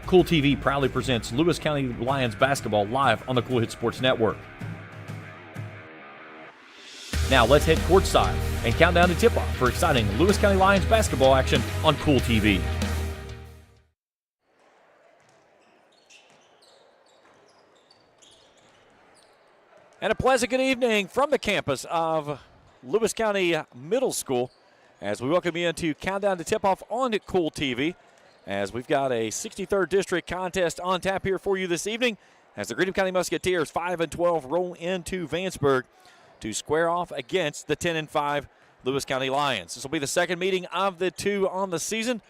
Kool TV proudly presents Lewis County Lions basketball live on the Kool Hit Sports Network. Now let's head courtside and count down to tip-off for exciting Lewis County Lions basketball action on Kool TV. And a pleasant good evening from the campus of Lewis County Middle School as we welcome you into Countdown to Tip-Off on Kool TV, as we've got a 63rd District contest on tap here for you this evening as the Greenup County Musketeers 5-12 roll into Vanceburg to square off against the 10-5 Lewis County Lions. This will be the second meeting of the two on the season.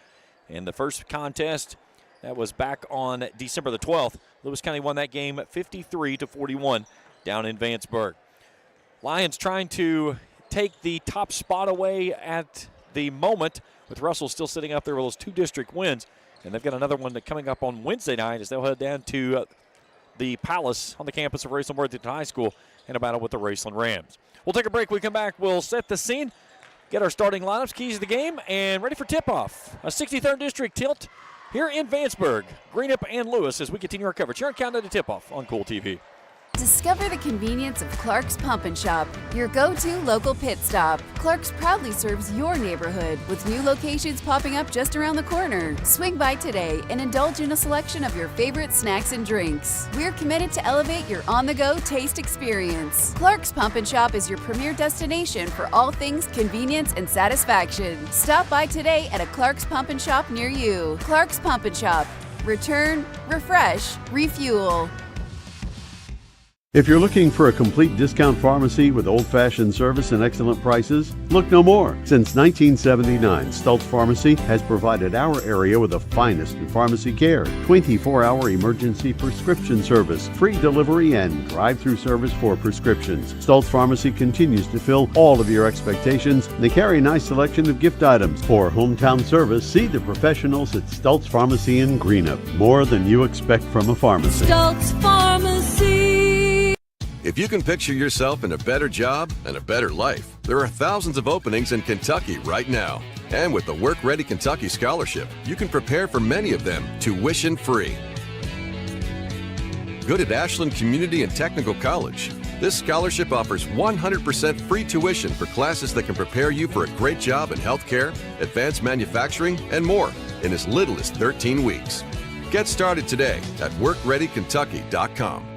In the first contest, that was back on December the 12th. Lewis County won that game 53-41 down in Vanceburg. Lions trying to take the top spot away at the moment, with Russell still sitting up there with those two district wins. And they've got another one coming up on Wednesday night as they'll head down to the Palace on the campus of Raceland Worthington High School in a battle with the Raceland Rams. We'll take a break. We come back. We'll set the scene, get our starting lineups, keys to the game, and ready for tip-off. A 63rd District tilt here in Vanceburg. Greenup and Lewis as we continue our coverage here on Countdown to Tip-Off on Kool TV. Discover the convenience of Clark's Pump and Shop, your go-to local pit stop. Clark's proudly serves your neighborhood with new locations popping up just around the corner. Swing by today and indulge in a selection of your favorite snacks and drinks. We're committed to elevate your on-the-go taste experience. Clark's Pump and Shop is your premier destination for all things convenience and satisfaction. Stop by today at a Clark's Pump and Shop near you. Clark's Pump and Shop. Return, refresh, refuel. If you're looking for a complete discount pharmacy with old-fashioned service and excellent prices, look no more. Since 1979, Stultz Pharmacy has provided our area with the finest in pharmacy care, 24-hour emergency prescription service, free delivery, and drive-through service for prescriptions. Stultz Pharmacy continues to fill all of your expectations. They carry a nice selection of gift items. For hometown service, see the professionals at Stultz Pharmacy in Greenup. More than you expect from a pharmacy. Stultz Pharmacy. If you can picture yourself in a better job and a better life, there are thousands of openings in Kentucky right now. And with the Work Ready Kentucky Scholarship, you can prepare for many of them tuition-free. Good at Ashland Community and Technical College. This scholarship offers 100% free tuition for classes that can prepare you for a great job in healthcare, advanced manufacturing, and more in as little as 13 weeks. Get started today at WorkReadyKentucky.com.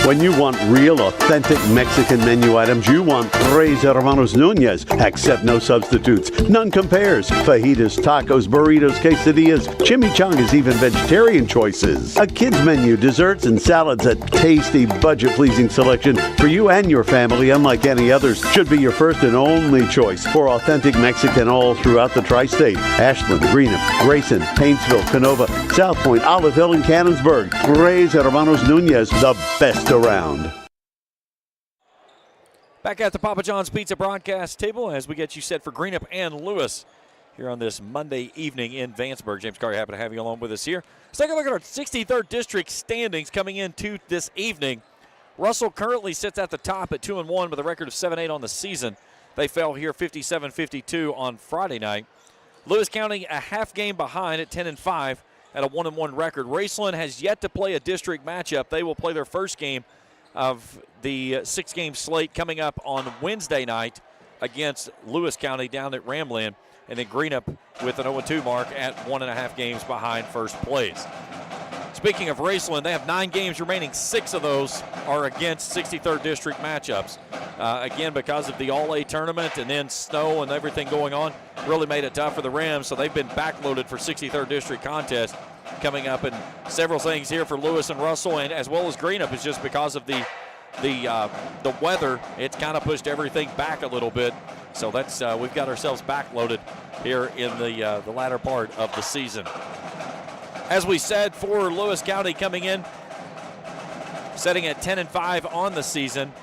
When you want real, authentic Mexican menu items, you want Tres Hermanos Núñez. Accept no substitutes. None compares. Fajitas, tacos, burritos, quesadillas, chimichangas, even vegetarian choices. A kids menu, desserts, and salads. A tasty, budget-pleasing selection for you and your family, unlike any others. Should be your first and only choice for authentic Mexican all throughout the tri-state. Ashland, Greenup, Grayson, Paintsville, Canova, South Point, Olive Hill, and Cannonsburg. Tres Hermanos Núñez, the best around. Back at the Papa John's Pizza broadcast table as we get you set for Greenup and Lewis here on this Monday evening in Vanceburg. James Carey, happy to have you along with us here. Let's take a look at our 63rd District standings coming into this evening. Russell currently sits at the top at 2-1 with a record of 7-8 on the season. They fell here 57-52 on Friday night. Lewis County a half game behind at 10-5 at a 1-1 record. Raceland has yet to play a district matchup. They will play their first game of the six-game slate coming up on Wednesday night against Lewis County down at Ramland. And then Greenup with an 0-2 mark at 1.5 games behind first place. Speaking of Raceland, they have 9 games remaining. 6 of those are against 63rd District matchups. Again, because of the All-A tournament and then snow and everything going on, really made it tough for the Rams, so they've been backloaded for 63rd District contest coming up. And several things here for Lewis and Russell, and as well as Greenup, is just because of the weather. It's kind of pushed everything back a little bit. So that's we've got ourselves backloaded here in the latter part of the season. As we said, for Lewis County coming in, setting at 10-5 on the season.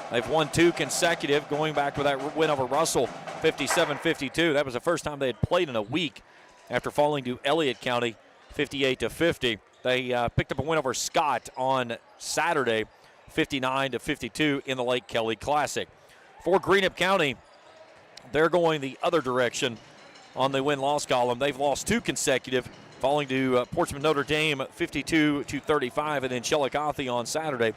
They've won 2 consecutive, going back with that win over Russell, 57-52. That was the first time they had played in a week after falling to Elliott County, 58-50. They picked up a win over Scott on Saturday, 59-52 in the Lake Kelly Classic. For Greenup County, They're going the other direction on the win-loss column. They've lost 2 consecutive, falling to Portsmouth Notre Dame 52-35, and then Chillicothe on Saturday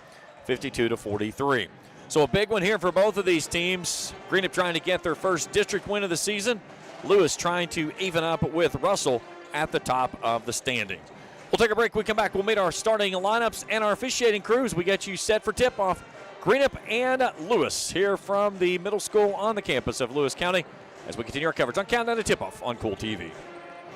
52-43. So a big one here for both of these teams. Greenup trying to get their first district win of the season. Lewis trying to even up with Russell at the top of the standings. We'll take a break. When we come back, we'll meet our starting lineups and our officiating crews. We get you set for tip-off. Greenup and Lewis here from the middle school on the campus of Lewis County as we continue our coverage on Countdown to Tip-Off on Kool TV.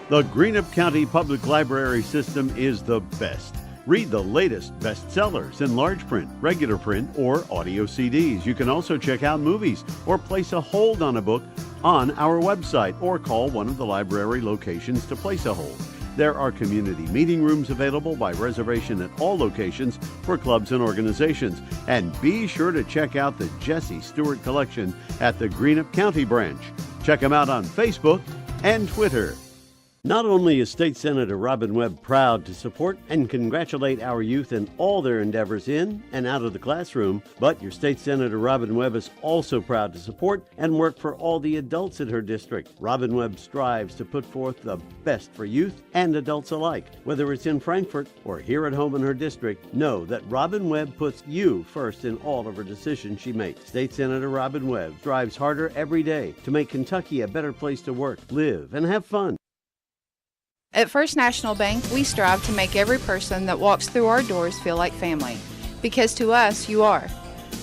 The Greenup County Public Library system is the best. Read the latest bestsellers in large print, regular print, or audio CDs. You can also check out movies or place a hold on a book on our website or call one of the library locations to place a hold. There are community meeting rooms available by reservation at all locations for clubs and organizations. And be sure to check out the Jesse Stewart collection at the Greenup County branch. Check them out on Facebook and Twitter. Not only is State Senator Robin Webb proud to support and congratulate our youth in all their endeavors in and out of the classroom, but your State Senator Robin Webb is also proud to support and work for all the adults in her district. Robin Webb strives to put forth the best for youth and adults alike. Whether it's in Frankfort or here at home in her district, know that Robin Webb puts you first in all of her decisions she makes. State Senator Robin Webb strives harder every day to make Kentucky a better place to work, live, and have fun. At First National Bank, we strive to make every person that walks through our doors feel like family, because to us, you are.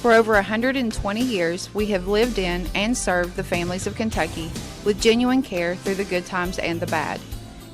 For over 120 years, we have lived in and served the families of Kentucky with genuine care through the good times and the bad.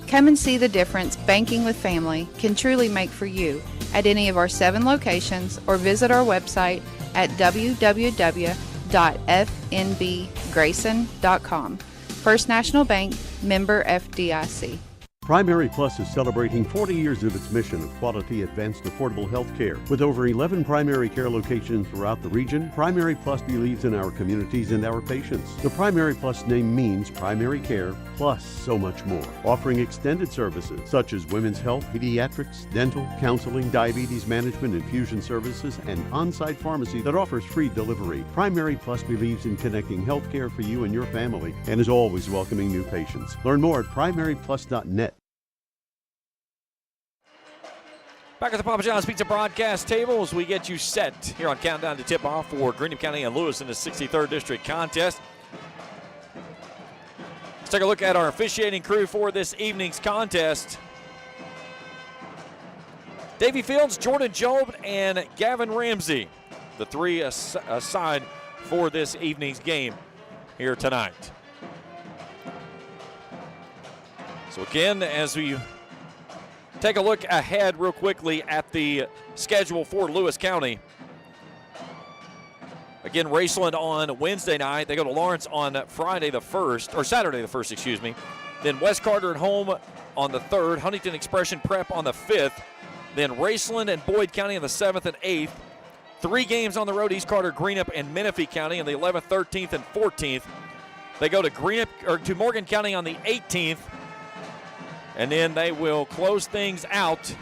Come and see the difference banking with family can truly make for you at any of our 7 locations or visit our website at www.fnbgrayson.com. First National Bank, member FDIC. Primary Plus is celebrating 40 years of its mission of quality, advanced, affordable health care. With over 11 primary care locations throughout the region, Primary Plus believes in our communities and our patients. The Primary Plus name means primary care plus so much more, offering extended services such as women's health, pediatrics, dental, counseling, diabetes management, infusion services, and on-site pharmacy that offers free delivery. Primary Plus believes in connecting health care for you and your family and is always welcoming new patients. Learn more at primaryplus.net. Back at the Papa John's Pizza broadcast table as we get you set here on Countdown to Tip-Off for Greenup County and Lewis in the 63rd District contest. Let's take a look at our officiating crew for this evening's contest. Davey Fields, Jordan Job, and Gavin Ramsey, the 3 assigned for this evening's game here tonight. So again, as we take a look ahead real quickly at the schedule for Lewis County. Again, Raceland on Wednesday night. They go to Lawrence on Saturday the 1st, excuse me. Then West Carter at home on the 3rd. Huntington Expression Prep on the 5th. Then Raceland and Boyd County on the 7th and 8th. 3 games on the road, East Carter, Greenup, and Menifee County on the 11th, 13th, and 14th. They go to Morgan County on the 18th. And then they will close things out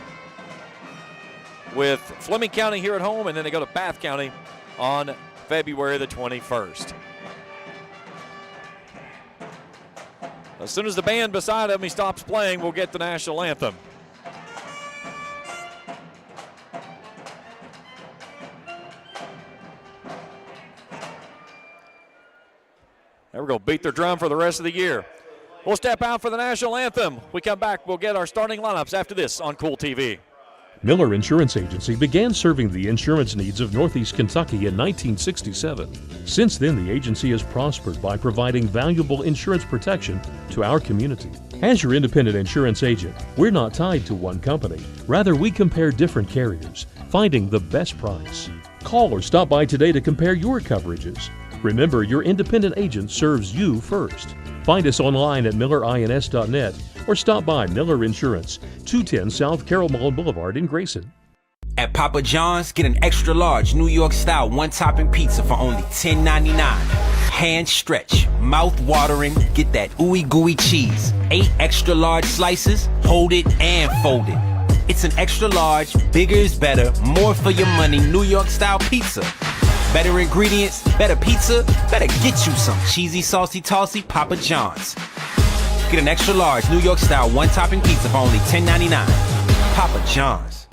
with Fleming County here at home, and then they go to Bath County on February the 21st. As soon as the band beside him stops playing, we'll get the national anthem. There we go, beat their drum for the rest of the year. We'll step out for the national anthem. We come back, we'll get our starting lineups after this on Kool TV. Miller Insurance Agency began serving the insurance needs of Northeast Kentucky in 1967. Since then, the agency has prospered by providing valuable insurance protection to our community. As your independent insurance agent, we're not tied to one company. Rather, we compare different carriers, finding the best price. Call or stop by today to compare your coverages. Remember, your independent agent serves you first. Find us online at millerins.net or stop by Miller Insurance, 210 South Carroll Mall Boulevard in Grayson. At Papa John's, get an extra large New York style one-topping pizza for only $10.99. Hand stretch, mouth watering, get that ooey gooey cheese. 8 extra large slices, hold it and fold it. It's an extra large, bigger is better, more for your money New York style pizza. Better ingredients, better pizza, better get you some cheesy, saucy, tossy Papa John's. Get an extra large New York style one topping pizza for only $10.99. Papa John's.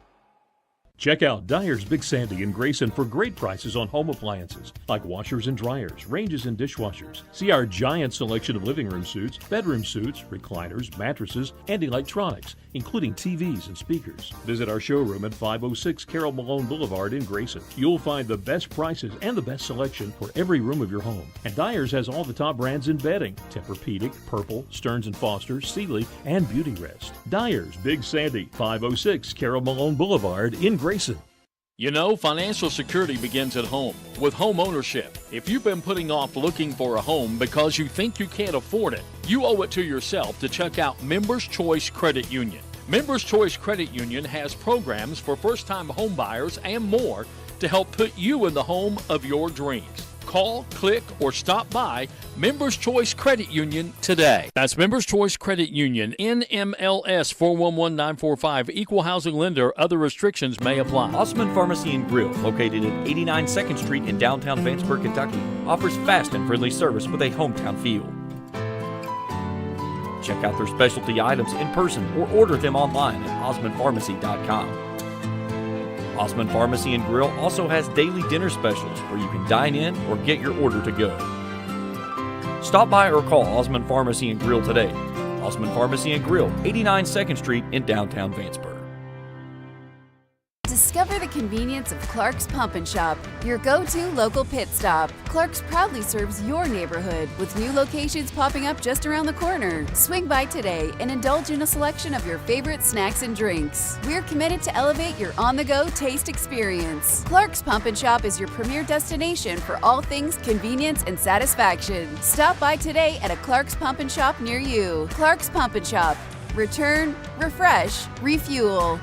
Check out Dyer's Big Sandy in Grayson for great prices on home appliances like washers and dryers, ranges and dishwashers. See our giant selection of living room suites, bedroom suites, recliners, mattresses, and electronics, including TVs and speakers. Visit our showroom at 506 Carroll Malone Boulevard in Grayson. You'll find the best prices and the best selection for every room of your home. And Dyer's has all the top brands in bedding: Tempur-Pedic, Purple, Stearns & Foster, Sealy, and Beautyrest. Dyer's Big Sandy, 506 Carroll Malone Boulevard in Grayson. You know, financial security begins at home with home ownership. If you've been putting off looking for a home because you think you can't afford it, you owe it to yourself to check out Members Choice Credit Union. Members Choice Credit Union has programs for first-time home buyers and more to help put you in the home of your dreams. Call, click, or stop by Members Choice Credit Union today. That's Members Choice Credit Union, NMLS 411945, Equal Housing Lender. Other restrictions may apply. Osman Pharmacy and Grill, located at 89 2nd Street in downtown Vanceburg, Kentucky, offers fast and friendly service with a hometown feel. Check out their specialty items in person or order them online at osmanpharmacy.com. Osman Pharmacy and Grill also has daily dinner specials where you can dine in or get your order to go. Stop by or call Osman Pharmacy and Grill today. Osman Pharmacy and Grill, 89 2nd Street in downtown Vanceburg. Discover the convenience of Clark's Pump and Shop, your go-to local pit stop. Clark's proudly serves your neighborhood with new locations popping up just around the corner. Swing by today and indulge in a selection of your favorite snacks and drinks. We're committed to elevate your on-the-go taste experience. Clark's Pump and Shop is your premier destination for all things convenience and satisfaction. Stop by today at a Clark's Pump and Shop near you. Clark's Pump and Shop. Return, refresh, refuel.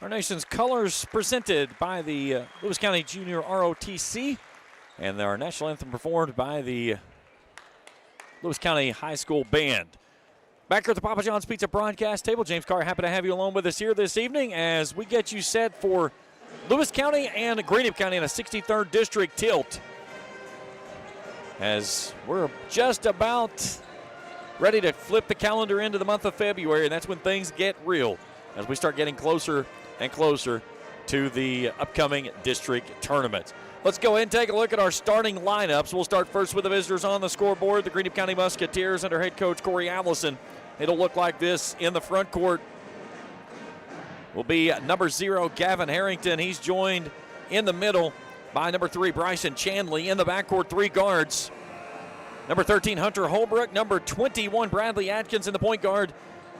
Our nation's colors presented by the Lewis County Junior ROTC, and our national anthem performed by the Lewis County High School Band. Back here at the Papa John's Pizza broadcast table, James Carr, happy to have you along with us here this evening as we get you set for Lewis County and Greenup County in a 63rd District tilt. As we're just about ready to flip the calendar into the month of February, and that's when things get real as we start getting closer and closer to the upcoming district tournament. Let's go ahead and take a look at our starting lineups. We'll start first with the visitors on the scoreboard, the Greenup County Musketeers under head coach Corey Allison. It'll look like this in the front court. Will be number 0, Gavin Harrington. He's joined in the middle by number 3, Bryson Chandley. In the backcourt, 3 guards. Number 13, Hunter Holbrook. Number 21, Bradley Atkins. And the point guard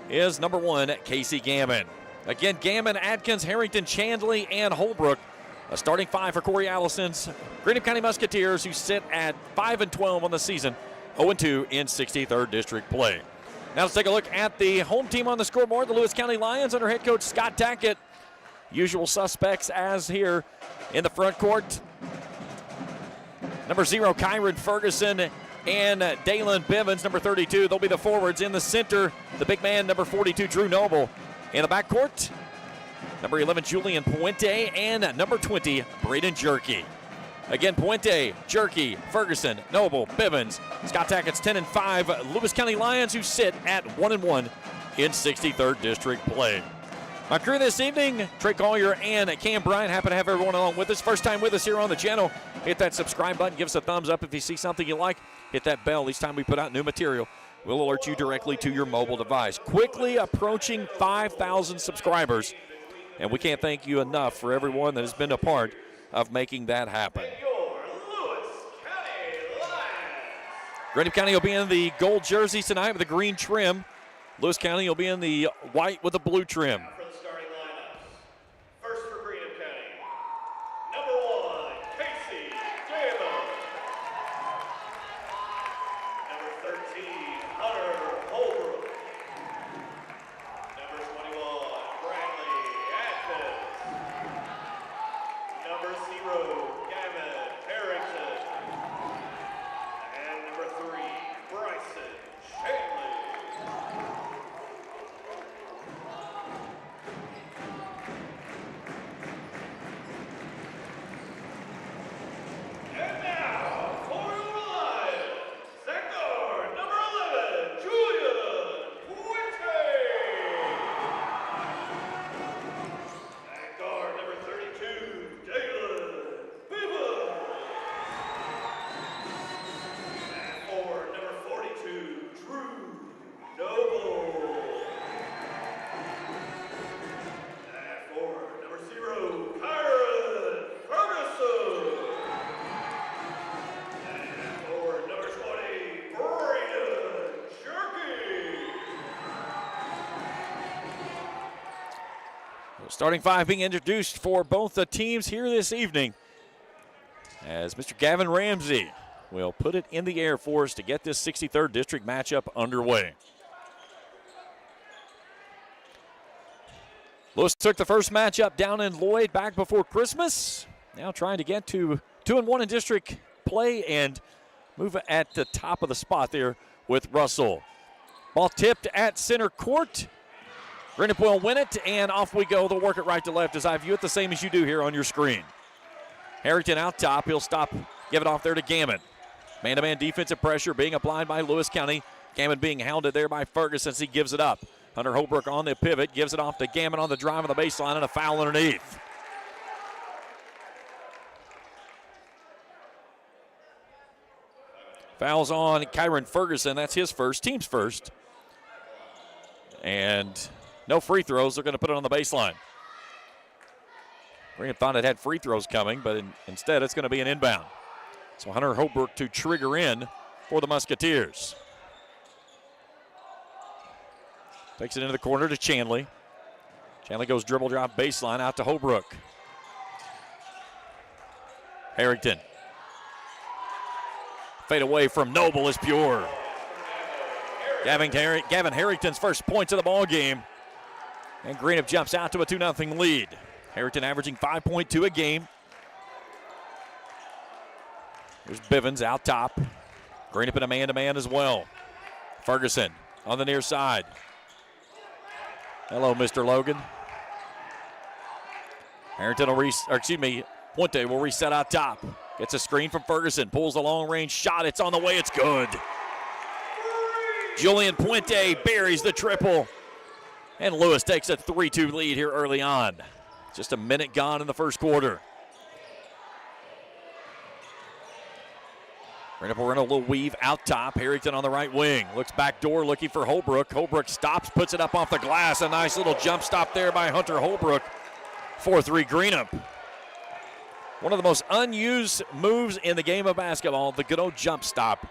is number 1, Casey Gammon. Again, Gammon, Atkins, Harrington, Chandley, and Holbrook. A starting 5 for Corey Allison's Greenup County Musketeers, who sit at 5-12 on the season, 0-2 in 63rd District play. Now let's take a look at the home team on the scoreboard, the Lewis County Lions under head coach Scott Tackett. Usual suspects as here in the front court. Number 0, Kyron Ferguson, and Dalen Bivens, number 32. They'll be the forwards. In the center, the big man, number 42, Drew Noble. In the backcourt, number 11, Julian Puente, and number 20, Braden Jerky. Again, Puente, Jerky, Ferguson, Noble, Bivens. Scott Tackett's 10-5 Lewis County Lions, who sit at 1-1 in 63rd District play. My crew this evening, Trey Collier and Cam Bryant. Happy to have everyone along with us. First time with us here on the channel. Hit that subscribe button. Give us a thumbs up if you see something you like. Hit that bell each time we put out new material. We'll alert you directly to your mobile device. Quickly approaching 5,000 subscribers. And we can't thank you enough for everyone that has been a part of making that happen. Greenup County will be in the gold jerseys tonight with the green trim. Lewis County will be in the white with the blue trim. For the starting lineups. First for Greenup County, number 1, Casey Taylor. Number 13, Hunter Holbrook. Number 21, Bradley Atkins. Number 0, Gavin Harrington. And number 3, Bryson Shanley. And now, for your Lions, sector number 11, Julian Puente. At guard number 32, Dalen Beaver. At forward number 42, Drew Noble. At forward number 0, Kyron Ferguson. And forward number 20, Braden Jerky. Starting five being introduced for both the teams here this evening as Mr. Gavin Ramsey will put it in the air for us to get this 63rd District matchup underway. Lewis took the first matchup down in Lloyd back before Christmas. Now trying to get to 2-1 in district play and move at the top of the spot there with Russell. Ball tipped at center court. Greenup will win it, and off we go. They'll work it right to left as I view it the same as you do here on your screen. Harrington out top. He'll stop, give it off there to Gammon. Man-to-man defensive pressure being applied by Lewis County. Gammon being hounded there by Ferguson as he gives it up. Hunter Holbrook on the pivot, gives it off to Gammon on the drive on the baseline, and a foul underneath. Fouls on Kyron Ferguson. That's his first, team's first. And no free throws. They're going to put it on the baseline. Greenup thought it had free throws coming, but instead it's going to be an inbound. So Hunter Holbrook to trigger in for the Musketeers. Takes it into the corner to Chanley. Chanley goes dribble drop baseline out to Holbrook. Harrington. Fade away from Noble is pure. Gavin Harrington's first points of the ball game. And Greenup jumps out to a 2-0 lead. Harrington averaging 5.2 a game. There's Bivens out top. Greenup in a man-to-man as well. Ferguson on the near side. Hello, Mr. Logan. Harrington will Puente will reset out top. Gets a screen from Ferguson. Pulls a long-range shot. It's on the way. It's good. Julian Puente buries the triple. And Lewis takes a 3-2 lead here early on. Just a minute gone in the first quarter. Greenup will run a little weave out top. Harrington on the right wing. Looks back door looking for Holbrook. Holbrook stops, puts it up off the glass. A nice little jump stop there by Hunter Holbrook. 4-3 Greenup. One of the most unused moves in the game of basketball, the good old jump stop.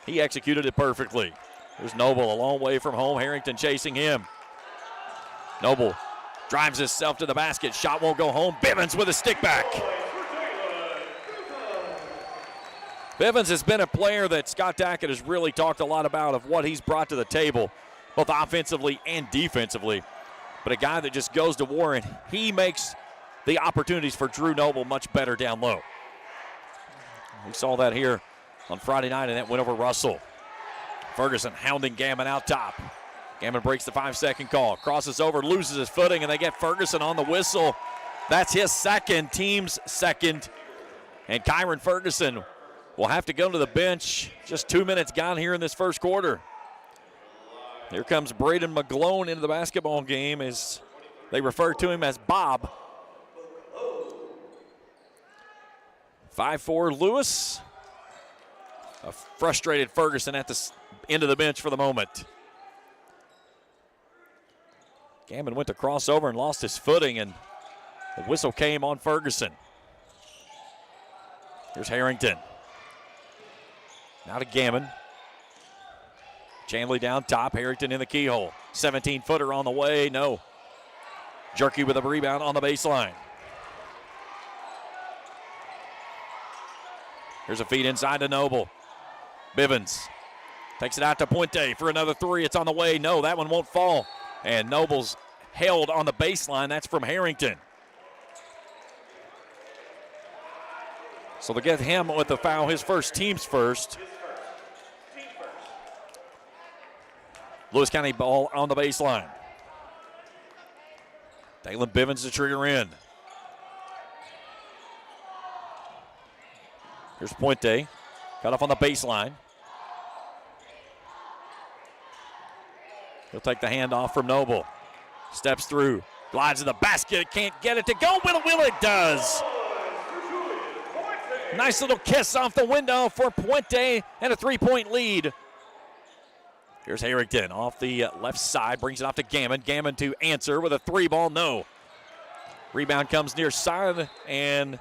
He executed it perfectly. There's Noble a long way from home. Harrington chasing him. Noble drives himself to the basket. Shot won't go home. Bivens with a stick back. Bivens has been a player that Scott Tackett has really talked a lot about of what he's brought to the table, both offensively and defensively. But a guy that just goes to war, and he makes the opportunities for Drew Noble much better down low. We saw that here on Friday night, and that went over Russell. Ferguson hounding Gammon out top. Gammon breaks the 5-second call. Crosses over, loses his footing, and they get Ferguson on the whistle. That's his second, team's second. And Kyron Ferguson will have to go to the bench. Just 2 minutes gone here in this first quarter. Here comes Braden McGlone into the basketball game as They refer to him as Bob. 5'4" Lewis. A frustrated Ferguson at the end of the bench for the moment. Gammon went to crossover and lost his footing, and the whistle came on Ferguson. Here's Harrington. Now to Gammon. Chandley down top, Harrington in the keyhole. 17-footer on the way, no. Jerky with a rebound on the baseline. Here's a feed inside to Noble. Bivens takes it out to Puente for another three. It's on the way. No, that one won't fall. And Noble's held on the baseline. That's from Harrington. So they'll get him with the foul, his first, team's first. Lewis County ball on the baseline. Dalen Bivens to trigger in. Here's Puente. Cut off on the baseline. He'll take the handoff from Noble. Steps through. Glides to the basket. Can't get it to go. Will it does. Nice little kiss off the window for Puente and a three-point lead. Here's Harrington off the left side. Brings it off to Gammon. Gammon to answer with a three ball. No. Rebound comes near side, and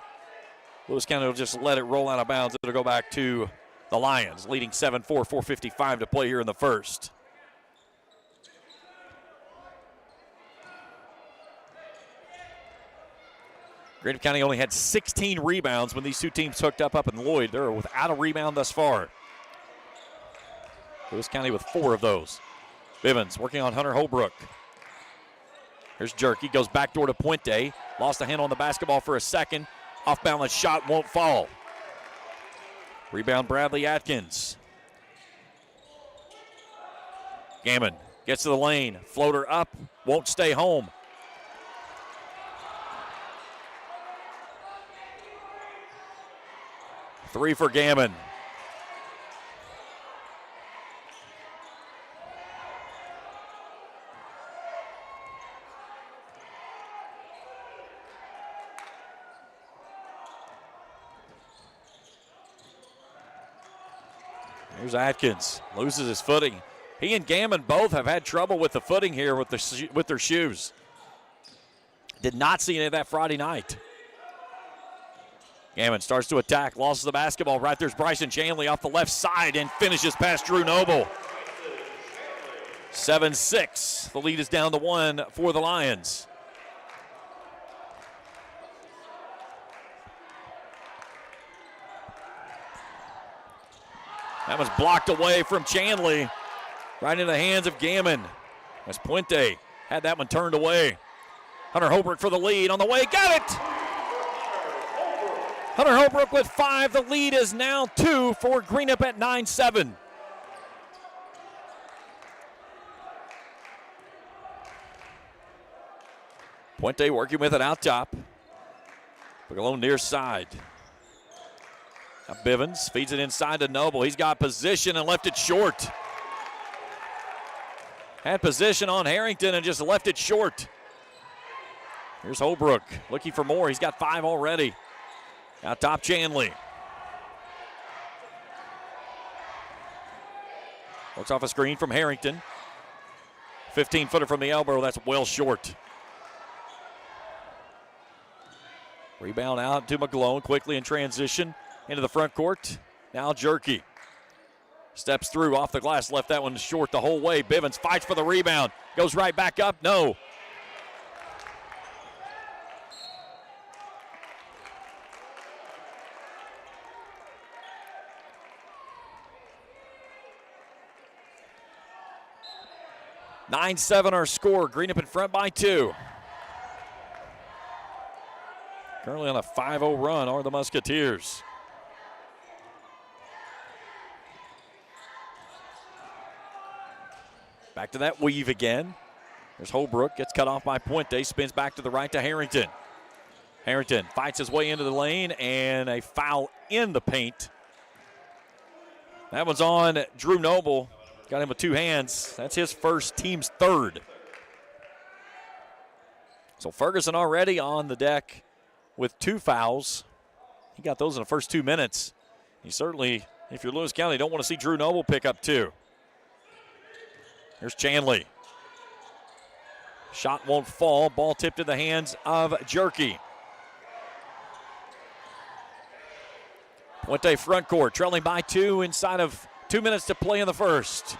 Lewis County will just let it roll out of bounds. It'll go back to the Lions, leading 7-4, 4:55 to play here in the first. Greenup County only had 16 rebounds when these two teams hooked up in Lloyd. They're without a rebound thus far. Lewis County with 4 of those. Bivens working on Hunter Holbrook. Here's Jerky, goes backdoor to Puente. Lost a hand on the basketball for a second. Off-balance shot won't fall. Rebound Bradley Atkins. Gammon gets to the lane. Floater up, won't stay home. Three for Gammon. Here's Atkins, loses his footing. He and Gammon both have had trouble with the footing here with their shoes. Did not see any of that Friday night. Gammon starts to attack, loses the basketball. Right there's Bryson Chandley off the left side and finishes past Drew Noble. 7-6. The lead is down to 1 for the Lions. That was blocked away from Chandley. Right into the hands of Gammon. As Puente had that one turned away. Hunter Holbrook for the lead on the way. Got it! Hunter Holbrook with 5. The lead is now 2 for Greenup at 9-7. Puente working with it out top. Bigelow near side. Now Bivens feeds it inside to Noble. He's got position and left it short. Had position on Harrington and just left it short. Here's Holbrook looking for more. He's got 5 already. Out top Chandley. Works off a screen from Harrington. 15-footer from the elbow. That's well short. Rebound out to McGlone quickly in transition into the front court. Now Jerky. Steps through off the glass. Left that one short the whole way. Bivens fights for the rebound. Goes right back up. No. (9-7) our score. Greenup in front by 2. Currently on a 5-0 run are the Musketeers. Back to that weave again. There's Holbrook, gets cut off by Puente, spins back to the right to Harrington. Harrington fights his way into the lane, and a foul in the paint. That one's on Drew Noble. Got him with 2 hands. That's his first, team's 3rd. So Ferguson already on the deck with 2 fouls. He got those in the first 2 minutes. You certainly, if you're Lewis County, don't want to see Drew Noble pick up 2. Here's Chanley. Shot won't fall. Ball tipped in the hands of Jerky. Puente front court, trailing by 2 inside of 2 minutes to play in the first.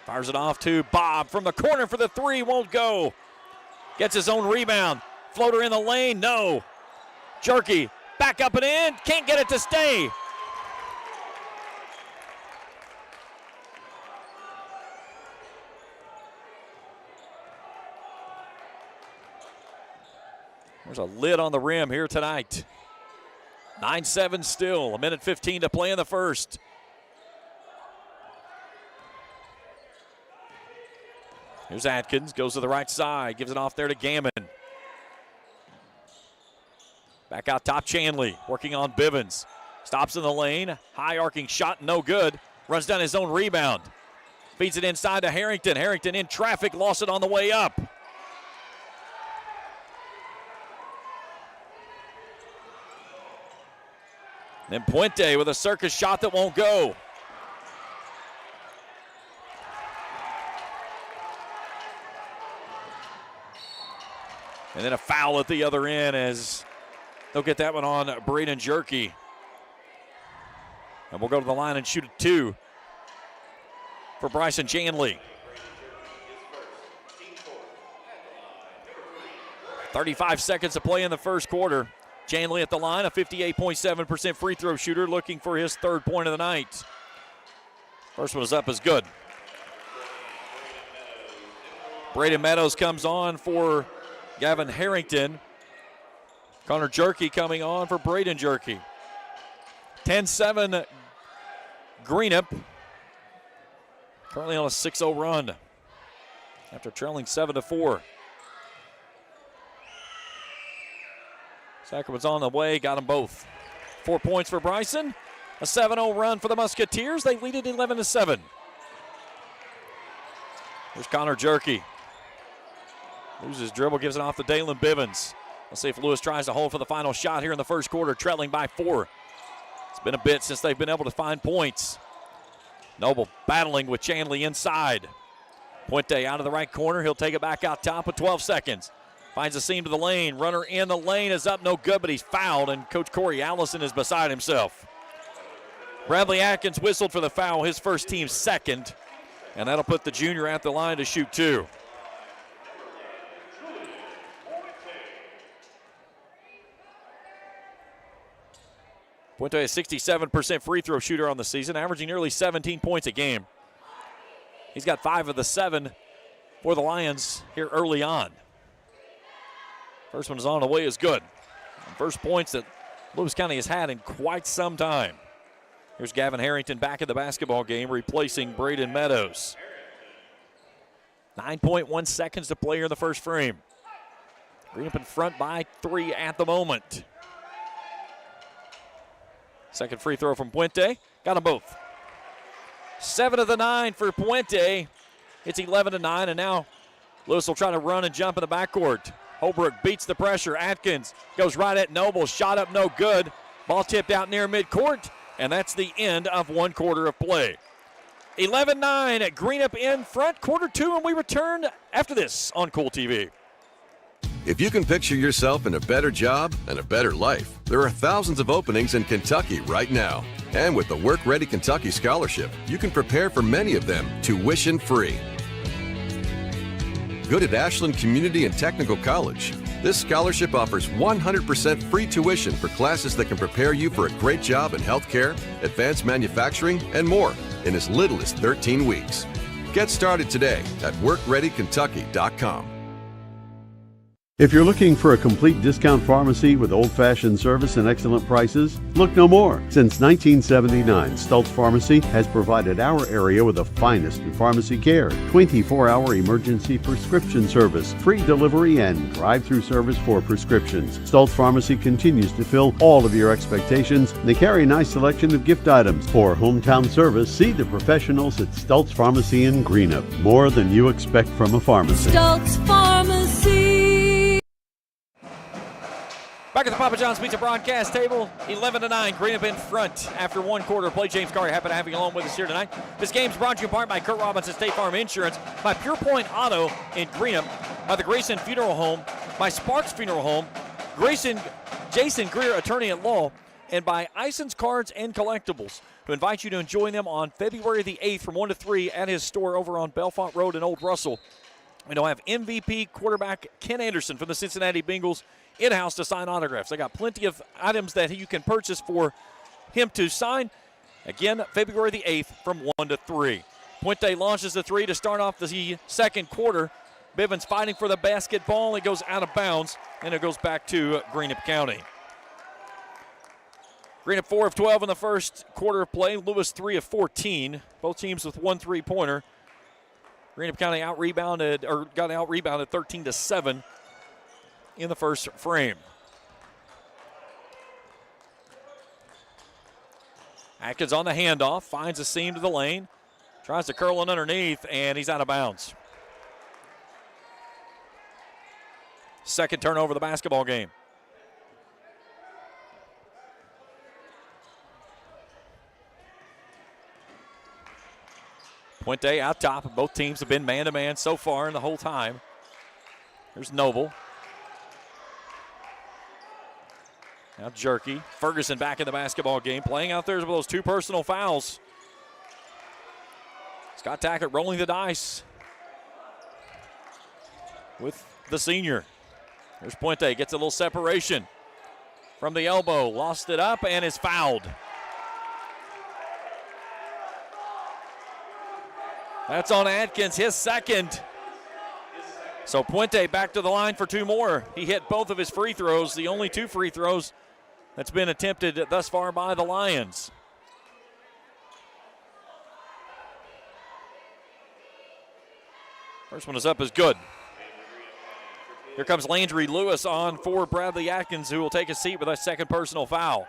Fires it off to Bob from the corner for the 3, won't go. Gets his own rebound. Floater in the lane, no. Jerky, back up and in, can't get it to stay. There's a lid on the rim here tonight. 9-7 still, 1:15 to play in the first. Here's Atkins, goes to the right side, gives it off there to Gammon. Back out top, Chanley, working on Bivens. Stops in the lane, high arcing shot, no good. Runs down his own rebound. Feeds it inside to Harrington. Harrington in traffic, lost it on the way up. Then Puente with a circus shot that won't go. And then a foul at the other end as they'll get that one on Braden Jerky. And we'll go to the line and shoot a 2 for Bryson Chanley. 35 seconds to play in the first quarter. Chanley at the line, a 58.7% free throw shooter, looking for his 3rd point of the night. First one is up, is good. Braden Meadows comes on for Gavin Harrington. Connor Jerky coming on for Braden Jerky. 10-7 Greenup. Currently on a 6-0 run after trailing 7-4. Sacramento's on the way, got them both. 4 points for Bryson. A 7-0 run for the Musketeers. They lead it 11-7. Here's Connor Jerky. Loses dribble, gives it off to Dalen Bivens. Let's see if Lewis tries to hold for the final shot here in the first quarter, trailing by 4. It's been a bit since they've been able to find points. Noble battling with Chanley inside. Puente out of the right corner. He'll take it back out top with 12 seconds. Finds a seam to the lane. Runner in the lane is up, no good, but he's fouled, and Coach Corey Allison is beside himself. Bradley Atkins whistled for the foul, his first team's 2nd, and that'll put the junior at the line to shoot 2. Puente, a 67% free throw shooter on the season, averaging nearly 17 points a game. He's got 5 of the 7 for the Lions here early on. First one is on the way, is good. First points that Lewis County has had in quite some time. Here's Gavin Harrington back in the basketball game, replacing Braden Meadows. 9.1 seconds to play here in the first frame. Greenup in front by 3 at the moment. Second free throw from Puente. Got them both. 7 of the 9 for Puente. It's 11-9, and now Lewis will try to run and jump in the backcourt. Holbrook beats the pressure. Atkins goes right at Noble. Shot up, no good. Ball tipped out near midcourt, and that's the end of 1 quarter of play. 11-9 at Greenup in front. Quarter 2, and we return after this on Kool TV. If you can picture yourself in a better job and a better life, there are thousands of openings in Kentucky right now. And with the Work Ready Kentucky Scholarship, you can prepare for many of them tuition-free. Good at Ashland Community and Technical College. This scholarship offers 100% free tuition for classes that can prepare you for a great job in healthcare, advanced manufacturing, and more in as little as 13 weeks. Get started today at WorkReadyKentucky.com. If you're looking for a complete discount pharmacy with old-fashioned service and excellent prices, look no more. Since 1979, Stultz Pharmacy has provided our area with the finest in pharmacy care, 24-hour emergency prescription service, free delivery, and drive-through service for prescriptions. Stultz Pharmacy continues to fill all of your expectations. They carry a nice selection of gift items. For hometown service, see the professionals at Stultz Pharmacy in Greenup. More than you expect from a pharmacy. Stultz Pharmacy. Back at the Papa John's Pizza broadcast table, 11-9, Greenup in front after one quarter of play. James Carter, happy to have you along with us here tonight. This game's brought to you in part by Kurt Robinson State Farm Insurance, by Pure Point Auto in Greenup, by the Grayson Funeral Home, by Sparks Funeral Home, Jason Greer, attorney at law, and by Ison's Cards and Collectibles, who invite you to join them on February the 8th from 1 to 3 at his store over on Belfont Road in Old Russell. We now have MVP quarterback Ken Anderson from the Cincinnati Bengals in-house to sign autographs. They got plenty of items that you can purchase for him to sign. Again, February the 8th from 1 to 3. Puente launches the three to start off the second quarter. Bivens fighting for the basketball. It goes out of bounds, and it goes back to Greenup County. Greenup 4 of 12 in the first quarter of play. Lewis 3 of 14. Both teams with one three-pointer. Greenup County got out-rebounded 13-7 in the first frame. Atkins on the handoff, finds a seam to the lane, tries to curl it underneath, and he's out of bounds. Second turnover of the basketball game. Puente out top. Both teams have been man-to-man so far in the whole time. Here's Noble. Now Jerky. Ferguson back in the basketball game, playing out there with those two personal fouls. Scott Tackett rolling the dice with the senior. Here's Puente, gets a little separation from the elbow, lost it up and is fouled. That's on Atkins, his second. So Puente back to the line for two more. He hit both of his free throws, the only two free throws that's been attempted thus far by the Lions. First one is up is good. Here comes Landry Lewis on for Bradley Atkins, who will take a seat with a second personal foul.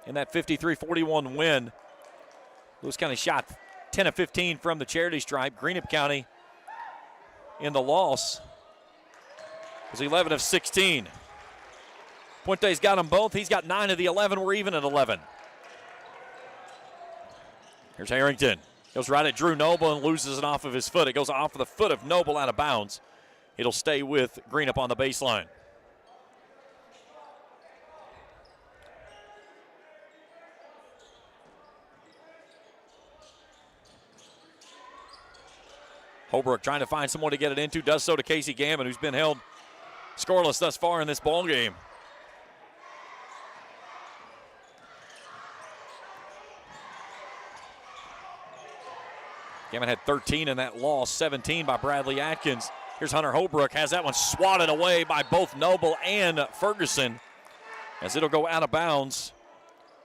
In that 53-41 win, Lewis County shot 10 of 15 from the charity stripe. Greenup County in the loss was 11 of 16. Puente's got them both. He's got 9 of the 11. We're even at 11. Here's Harrington. Goes right at Drew Noble and loses it off of his foot. It goes off of the foot of Noble out of bounds. It'll stay with Greenup on the baseline. Holbrook trying to find someone to get it into. Does so to Casey Gammon, who's been held scoreless thus far in this ball game. Gammon had 13 in that loss, 17 by Bradley Atkins. Here's Hunter Holbrook, has that one swatted away by both Noble and Ferguson as it'll go out of bounds.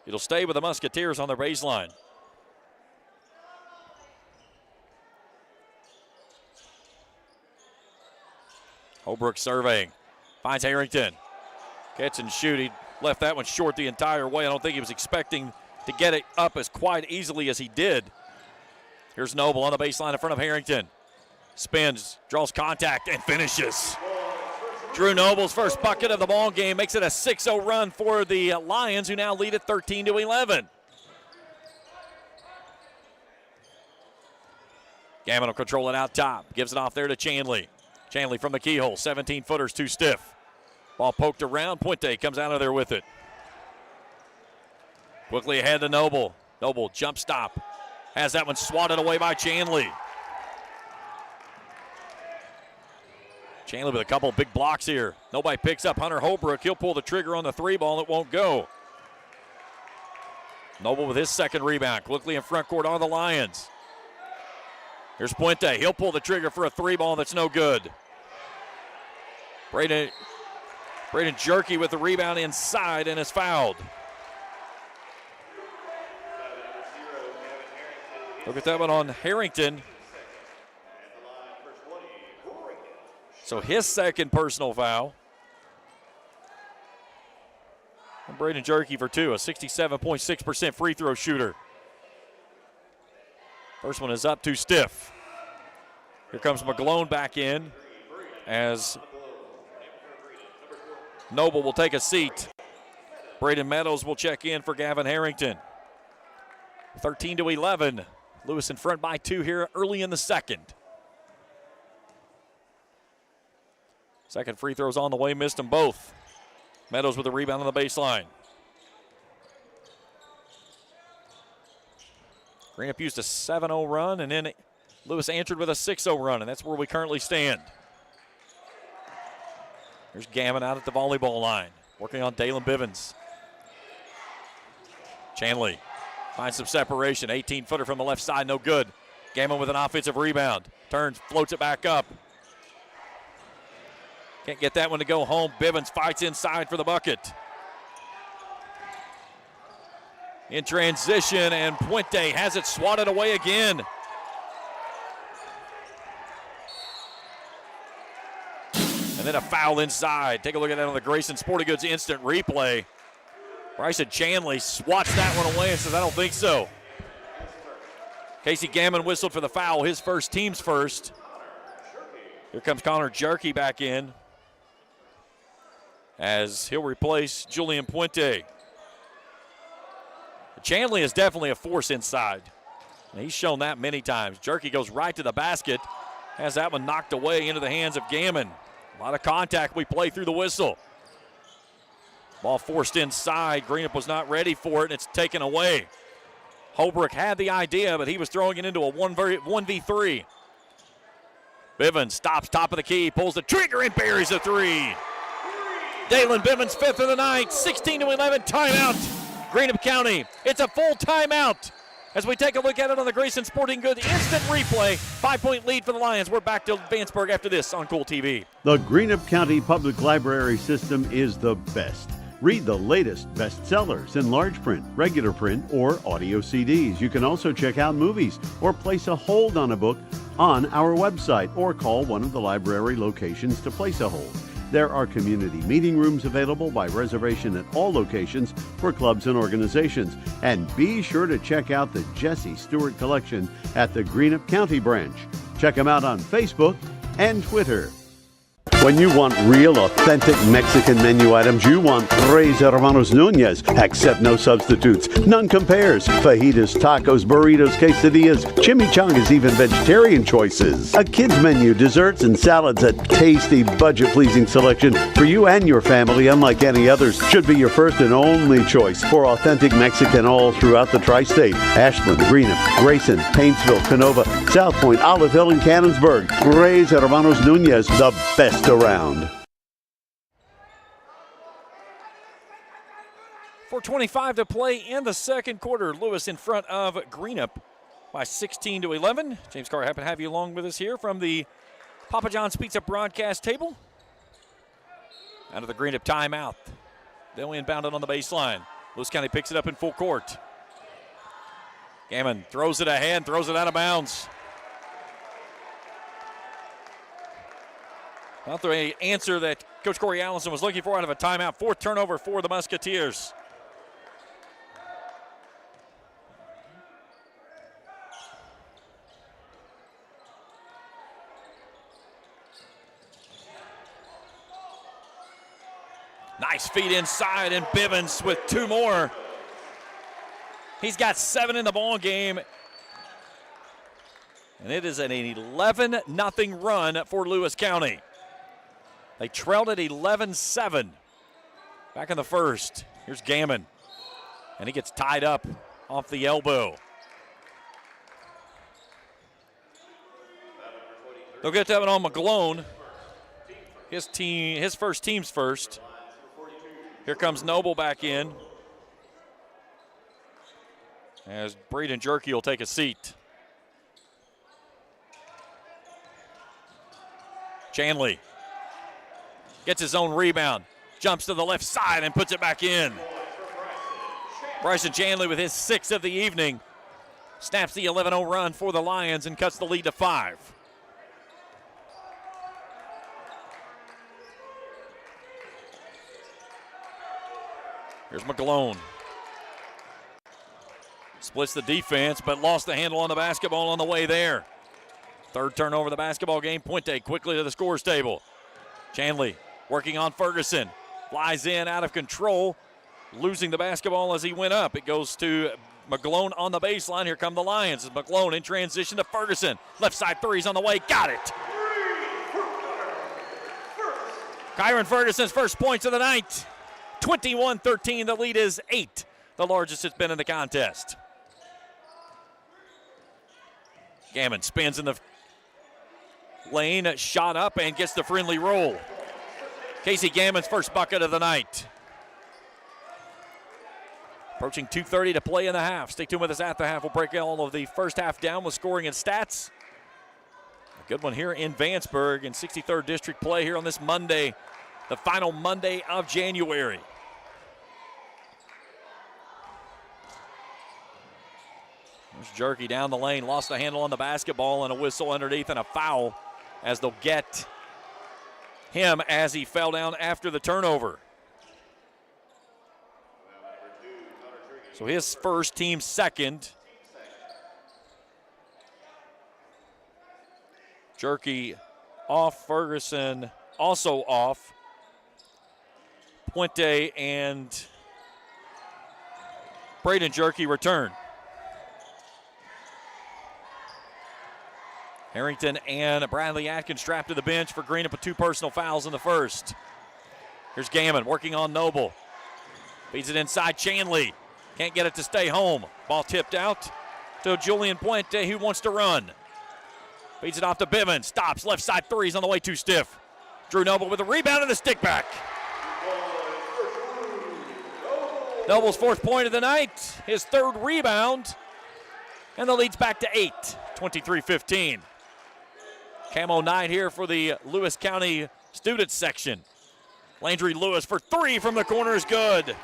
It'll stay with the Musketeers on their baseline. Holbrook surveying, finds Harrington. Catch and shoot. He left that one short the entire way. I don't think he was expecting to get it up as quite easily as he did. Here's Noble on the baseline in front of Harrington. Spins, draws contact, and finishes. Drew Noble's first bucket of the ball game makes it a 6-0 run for the Lions, who now lead at 13-11. Gammon will control it out top. Gives it off there to Chanley. Chanley from the keyhole. 17-footers too stiff. Ball poked around. Puente comes out of there with it. Quickly ahead to Noble. Noble jump stop. Has that one swatted away by Chanley. Chanley with a couple big blocks here. Nobody picks up Hunter Holbrook. He'll pull the trigger on the three ball. It won't go. Noble with his second rebound. Quickly in front court on the Lions. Here's Puente. He'll pull the trigger for a 3-ball that's no good. Braden Jerky with the rebound inside and is fouled. Look at that one on Harrington. So his second personal foul. And Braden Jerky for 2, a 67.6% free throw shooter. First one is up, too stiff. Here comes McGlone back in as Noble will take a seat. Braden Meadows will check in for Gavin Harrington. 13-11. Lewis in front by 2 here early in the second. Second free throw's on the way, missed them both. Meadows with a rebound on the baseline. Greenup used a 7-0 run, and then Lewis answered with a 6-0 run, and that's where we currently stand. There's Gammon out at the volleyball line, working on Dalen Bivens. Chanley finds some separation, 18-footer from the left side, no good. Gammon with an offensive rebound, turns, floats it back up. Can't get that one to go home. Bivens fights inside for the bucket. In transition, and Puente has it swatted away again. And then a foul inside. Take a look at that on the Grayson Sporting Goods instant replay. Bryson Chanley swats that one away and says, I don't think so. Casey Gammon whistled for the foul, his first, team's first. Here comes Connor Jerky back in as he'll replace Julian Puente. Chanley is definitely a force inside. And he's shown that many times. Jerky goes right to the basket, has that one knocked away into the hands of Gammon. A lot of contact, we play through the whistle. Ball forced inside. Greenup was not ready for it, and it's taken away. Holbrook had the idea, but he was throwing it into a 1v3. Bivens stops top of the key, pulls the trigger, and buries a 3. Dalen Bivens, 5th of the night, 16-11, timeout. Greenup County, it's a full timeout. As we take a look at it on the Grayson Sporting Goods instant replay, 5-point lead for the Lions. We're back to Vanceburg after this on Kool TV. The Greenup County Public Library system is the best. Read the latest bestsellers in large print, regular print, or audio CDs. You can also check out movies or place a hold on a book on our website or call one of the library locations to place a hold. There are community meeting rooms available by reservation at all locations for clubs and organizations. And be sure to check out the Jesse Stewart collection at the Greenup County branch. Check them out on Facebook and Twitter. When you want real, authentic Mexican menu items, you want Tres Hermanos Nunez. Accept no substitutes. None compares. Fajitas, tacos, burritos, quesadillas, chimichangas, even vegetarian choices. A kids menu, desserts and salads, a tasty, budget-pleasing selection for you and your family, unlike any others. Should be your first and only choice for authentic Mexican all throughout the tri-state. Ashland, Greenup, Grayson, Paintsville, Canova, South Point, Olive Hill, and Cannonsburg. Tres Hermanos Nunez, the best around. 4:25 to play in the second quarter. Lewis in front of Greenup by 16-11. James Carr, happy to have you along with us here from the Papa John's Pizza broadcast table. Out of the Greenup timeout. They'll inbound it on the baseline. Lewis County picks it up in full court. Gammon throws it ahead, throws it out of bounds. Not the answer that Coach Corey Allison was looking for out of a timeout. Fourth turnover for the Musketeers. Nice feed inside, and Bivens with 2 more. He's got 7 in the ball game. And it is an 11-0 run for Lewis County. They trailed at 11-7 back in the first. Here's Gammon, and he gets tied up off the elbow. They'll get that one on McGlone. His first, team's first. Here comes Noble back in as Braden Jerky will take a seat. Chanley gets his own rebound, jumps to the left side and puts it back in. Bryson Chanley with his 6th of the evening snaps the 11-0 run for the Lions and cuts the lead to 5. Here's McGlone. Splits the defense, but lost the handle on the basketball on the way there. Third turnover of the basketball game. Puente quickly to the scores table. Chanley working on Ferguson. Flies in out of control, losing the basketball as he went up. It goes to McGlone on the baseline. Here come the Lions. It's McGlone in transition to Ferguson. Left side three's on the way. Got it. Kyron Ferguson's first points of the night. 21-13. The lead is 8, the largest it's been in the contest. Gammon spins in the lane, shot up and gets the friendly roll. Casey Gammon's first bucket of the night. Approaching 2:30 to play in the half. Stay tuned with us at the half. We'll break all of the first half down with scoring and stats. A good one here in Vanceburg in 63rd District play here on this Monday, the final Monday of January. There's Jerky down the lane, lost the handle on the basketball and a whistle underneath and a foul as they'll get him as he fell down after the turnover. So his first, team second. Jerky off, Ferguson also off. Puente and Braden Jerky return. Harrington and Bradley Atkins strapped to the bench for Greenup with 2 personal fouls in the first. Here's Gammon working on Noble. Feeds it inside Chanley. Can't get it to stay home. Ball tipped out to Julian Puente, who wants to run. Feeds it off to Bivens. Stops. Left side three's on the way too stiff. Drew Noble with a rebound and a stick back. Noble's 4th point of the night. His 3rd rebound. And the lead's back to 8. 23-15. Camo night here for the Lewis County students section. Landry Lewis for 3 from the corner is good.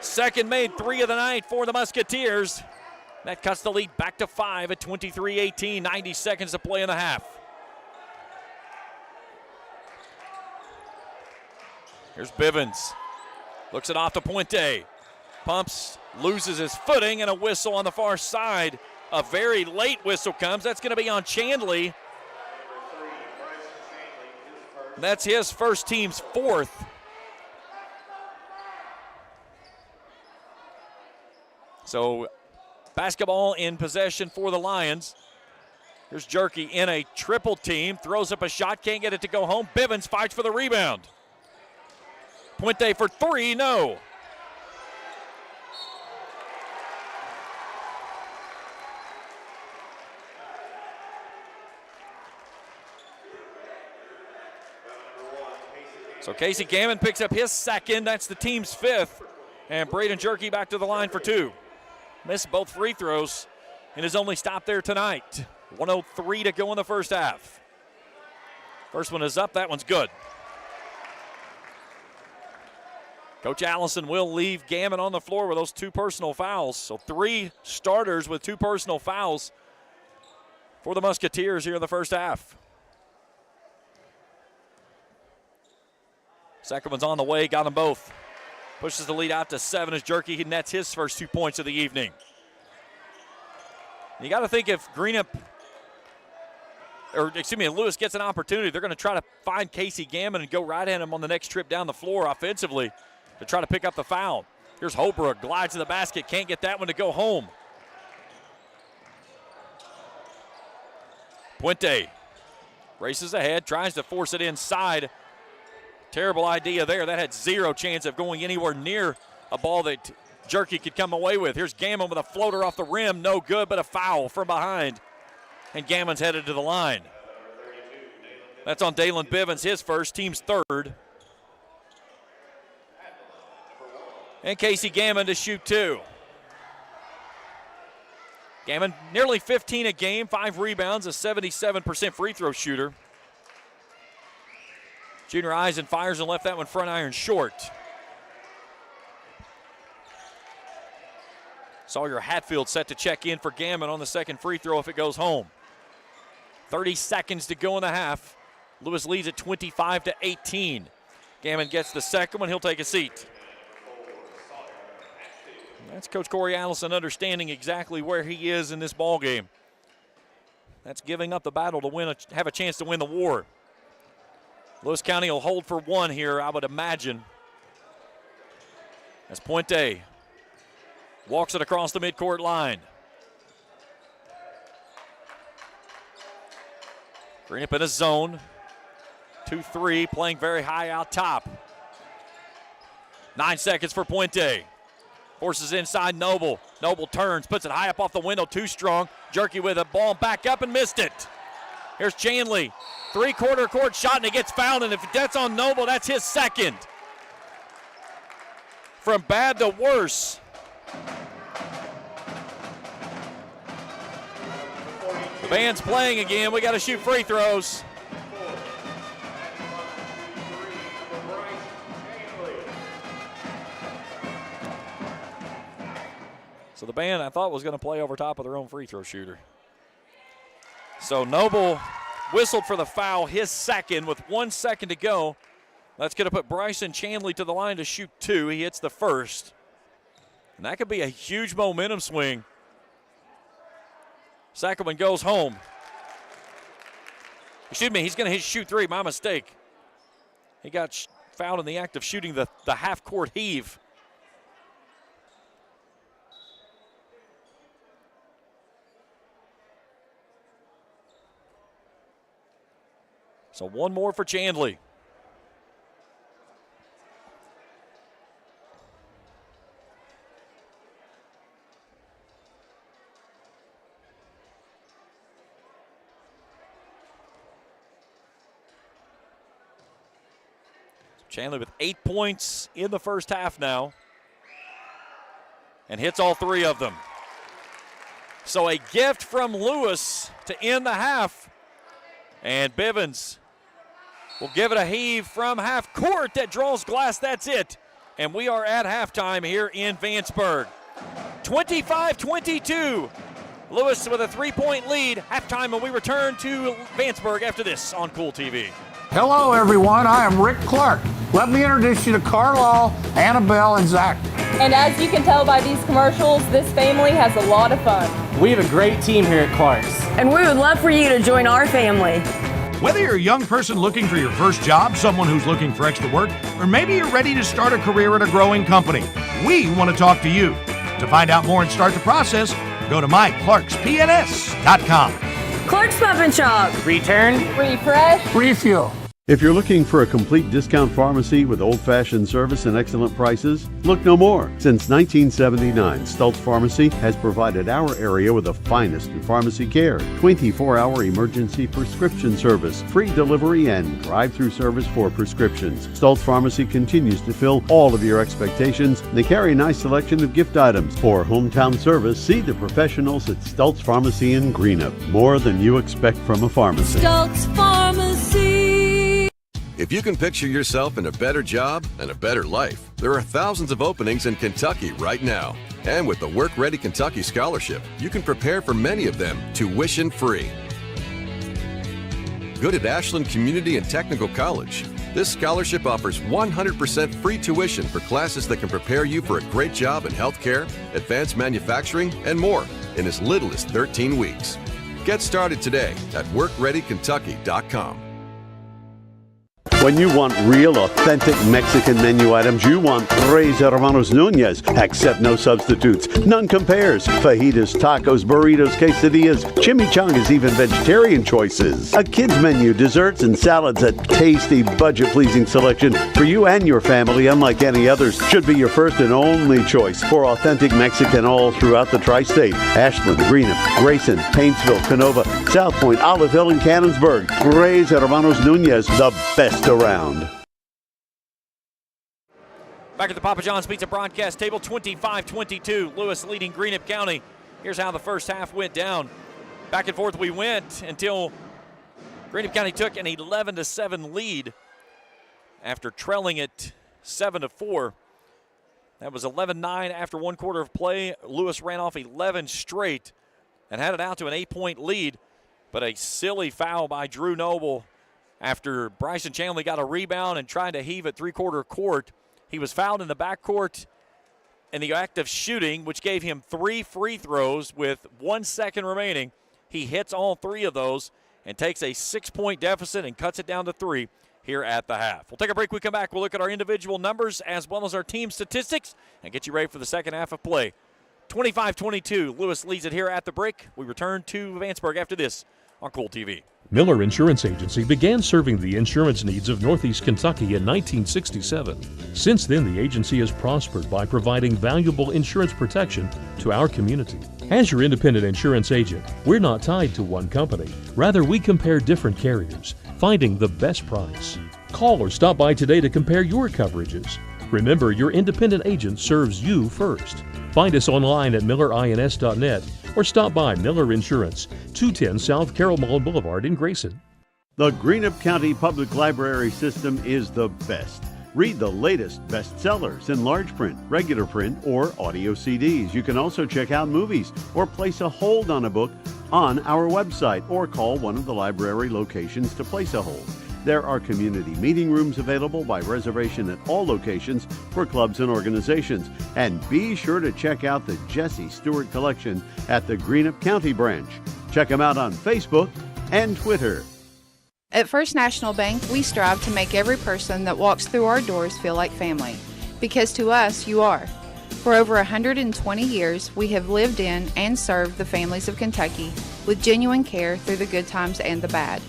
Second made 3 of the night for the Musketeers. That cuts the lead back to 5 at 23-18. 90 seconds to play in the half. Here's Bivens. Looks it off to Puente. Pumps, loses his footing, and a whistle on the far side. A very late whistle comes. That's going to be on Chanley. That's his first, team's 4th. So basketball in possession for the Lions. Here's Jerky in a triple team. Throws up a shot, can't get it to go home. Bivens fights for the rebound. Puente for 3, no. So Casey Gammon picks up his 2nd. That's the team's 5th. And Braden Jerky back to the line for 2. Missed both free throws and his only stop there tonight. 1:03 to go in the first half. First one is up. That one's good. Coach Allison will leave Gammon on the floor with those 2 personal fouls. So 3 starters with 2 personal fouls for the Musketeers here in the first half. Second one's on the way, got them both. Pushes the lead out to 7 as Jerky nets his first 2 points of the evening. You got to think if Lewis gets an opportunity, they're going to try to find Casey Gammon and go right at him on the next trip down the floor offensively to try to pick up the foul. Here's Holbrook, glides to the basket, can't get that one to go home. Puente races ahead, tries to force it inside. Terrible idea there. That had 0 chance of going anywhere near a ball that Jerky could come away with. Here's Gammon with a floater off the rim. No good, but a foul from behind. And Gammon's headed to the line. That's on Dalen Bivens, his first, team's 3rd. And Casey Gammon to shoot 2. Gammon nearly 15 a game, 5 rebounds, a 77% free throw shooter. Junior Eisen fires and left that one front iron short. Sawyer Hatfield set to check in for Gammon on the second free throw if it goes home. 30 seconds to go in the half. Lewis leads at 25-18. Gammon gets the second one. He'll take a seat. That's Coach Corey Allison understanding exactly where he is in this ball game. That's giving up the battle to have a chance to win the war. Lewis County will hold for one here, I would imagine. As Puente walks it across the midcourt line. Greenup in a zone. 2-3, playing very high out top. 9 seconds for Puente. Forces inside Noble. Noble turns, puts it high up off the window, too strong. Jerky with a ball, back up and missed it. Here's Chandley. Three-quarter court shot, and it gets fouled, and if that's on Noble, that's his second. From bad to worse. The band's playing again. We got to shoot free throws. So the band, I thought, was going to play over top of their own free throw shooter. So Noble whistled for the foul, his second, with 1 second to go. That's going to put Bryson Chandley to the line to shoot two. He hits the first. And that could be a huge momentum swing. Second one goes home. Excuse me, he's going to shoot three. My mistake. He got fouled in the act of shooting the half-court heave. So one more for Chandley. Chandley with 8 points in the first half now. And hits all three of them. So a gift from Lewis to end the half. And Bivens will give it a heave from half court that draws glass. That's it. And we are at halftime here in Vanceburg. 25-22. Lewis with a 3-point lead. Halftime, and we return to Vanceburg after this on Kool TV. Hello, everyone. I am Rick Clark. Let me introduce you to Carlisle, Annabelle, and Zach. And as you can tell by these commercials, this family has a lot of fun. We have a great team here at Clark's. And we would love for you to join our family. Whether you're a young person looking for your first job, someone who's looking for extra work, or maybe you're ready to start a career at a growing company, we want to talk to you. To find out more and start the process, go to myclarkspns.com. Clark's Pump and Shop. Return. Refresh. Refuel. If you're looking for a complete discount pharmacy with old-fashioned service and excellent prices, look no more. Since 1979, Stultz Pharmacy has provided our area with the finest in pharmacy care, 24-hour emergency prescription service, free delivery, and drive-through service for prescriptions. Stultz Pharmacy continues to fill all of your expectations. They carry a nice selection of gift items. For hometown service, see the professionals at Stultz Pharmacy in Greenup. More than you expect from a pharmacy. Stultz Pharmacy. If you can picture yourself in a better job and a better life, there are thousands of openings in Kentucky right now. And with the Work Ready Kentucky Scholarship, you can prepare for many of them tuition-free. Good at Ashland Community and Technical College. This scholarship offers 100% free tuition for classes that can prepare you for a great job in healthcare, advanced manufacturing, and more in as little as 13 weeks. Get started today at workreadykentucky.com. When you want real, authentic Mexican menu items, you want Tres Hermanos Nunez. Accept no substitutes. None compares. Fajitas, tacos, burritos, quesadillas, chimichangas, even vegetarian choices. A kids menu, desserts and salads, a tasty, budget-pleasing selection for you and your family, unlike any others. Should be your first and only choice for authentic Mexican all throughout the tri-state. Ashland, Greenup, Grayson, Paintsville, Canova, South Point, Olive Hill, and Cannonsburg. Tres Hermanos Nunez, the best around. Back at the Papa John's Pizza broadcast table, 25-22. Lewis leading Greenup County. Here's how the first half went down. Back and forth we went until Greenup County took an 11-7 lead. after trailing it 7-4. That was 11-9 after one quarter of play. Lewis ran off 11 straight and had it out to an 8-point lead, but a silly foul by Drew Noble after Bryson Chandler got a rebound and tried to heave at three-quarter court. He was fouled in the backcourt in the act of shooting, which gave him 3 free throws with 1 second remaining. He hits all 3 of those and takes a 6-point deficit and cuts it down to 3 here at the half. We'll take a break. We come back. We'll look at our individual numbers as well as our team statistics and get you ready for the second half of play. 25-22. Lewis leads it here at the break. We return to Vanceburg after this on Kool TV. Miller Insurance Agency began serving the insurance needs of Northeast Kentucky in 1967. Since then, the agency has prospered by providing valuable insurance protection to our community. As your independent insurance agent, we're not tied to one company. Rather, we compare different carriers, finding the best price. Call or stop by today to compare your coverages. Remember, your independent agent serves you first. Find us online at millerins.net or stop by Miller Insurance, 210 South Carroll Mall Boulevard in Grayson. The Greenup County Public Library System is the best. Read the latest bestsellers in large print, regular print, or audio CDs. You can also check out movies or place a hold on a book on our website or call one of the library locations to place a hold. There are community meeting rooms available by reservation at all locations for clubs and organizations. And be sure to check out the Jesse Stewart collection at the Greenup County branch. Check them out on Facebook and Twitter. At First National Bank, we strive to make every person that walks through our doors feel like family. Because to us, you are. For over 120 years, we have lived in and served the families of Kentucky with genuine care through the good times and the bad.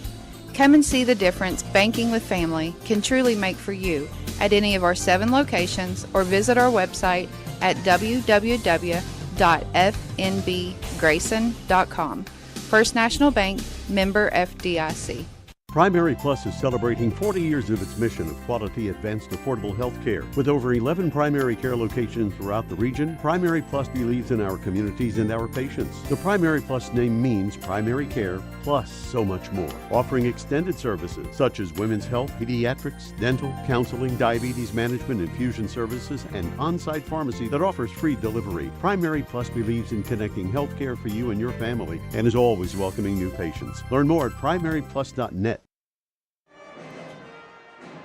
Come and see the difference banking with family can truly make for you at any of our 7 locations or visit our website at www.fnbgrayson.com. First National Bank, member FDIC. Primary Plus is celebrating 40 years of its mission of quality, advanced, affordable health care. With over 11 primary care locations throughout the region, Primary Plus believes in our communities and our patients. The Primary Plus name means primary care plus so much more. Offering extended services such as women's health, pediatrics, dental, counseling, diabetes management, infusion services, and on-site pharmacy that offers free delivery. Primary Plus believes in connecting health care for you and your family and is always welcoming new patients. Learn more at primaryplus.net.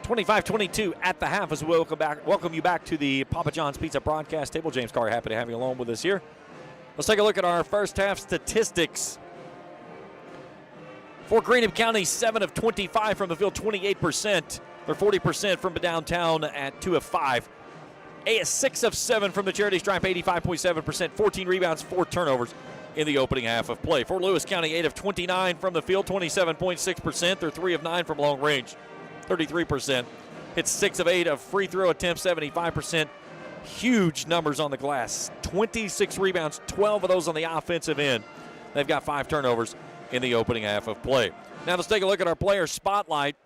25-22 at the half as we welcome you back to the Papa John's Pizza broadcast table. James Carr, happy to have you along with us here. Let's take a look at our first half statistics. For Greenup County, 7 of 25 from the field, 28%. They're 40% from downtown at 2 of 5. 6 of 7 from the charity stripe, 85.7%. 14 rebounds, 4 turnovers in the opening half of play. For Lewis County, 8 of 29 from the field, 27.6%. They're 3 of 9 from long range, 33%. Hit 6 of 8 of free throw attempts, 75%. Huge numbers on the glass. 26 rebounds, 12 of those on the offensive end. They've got 5 turnovers in the opening half of play. Now let's take a look at our player spotlight.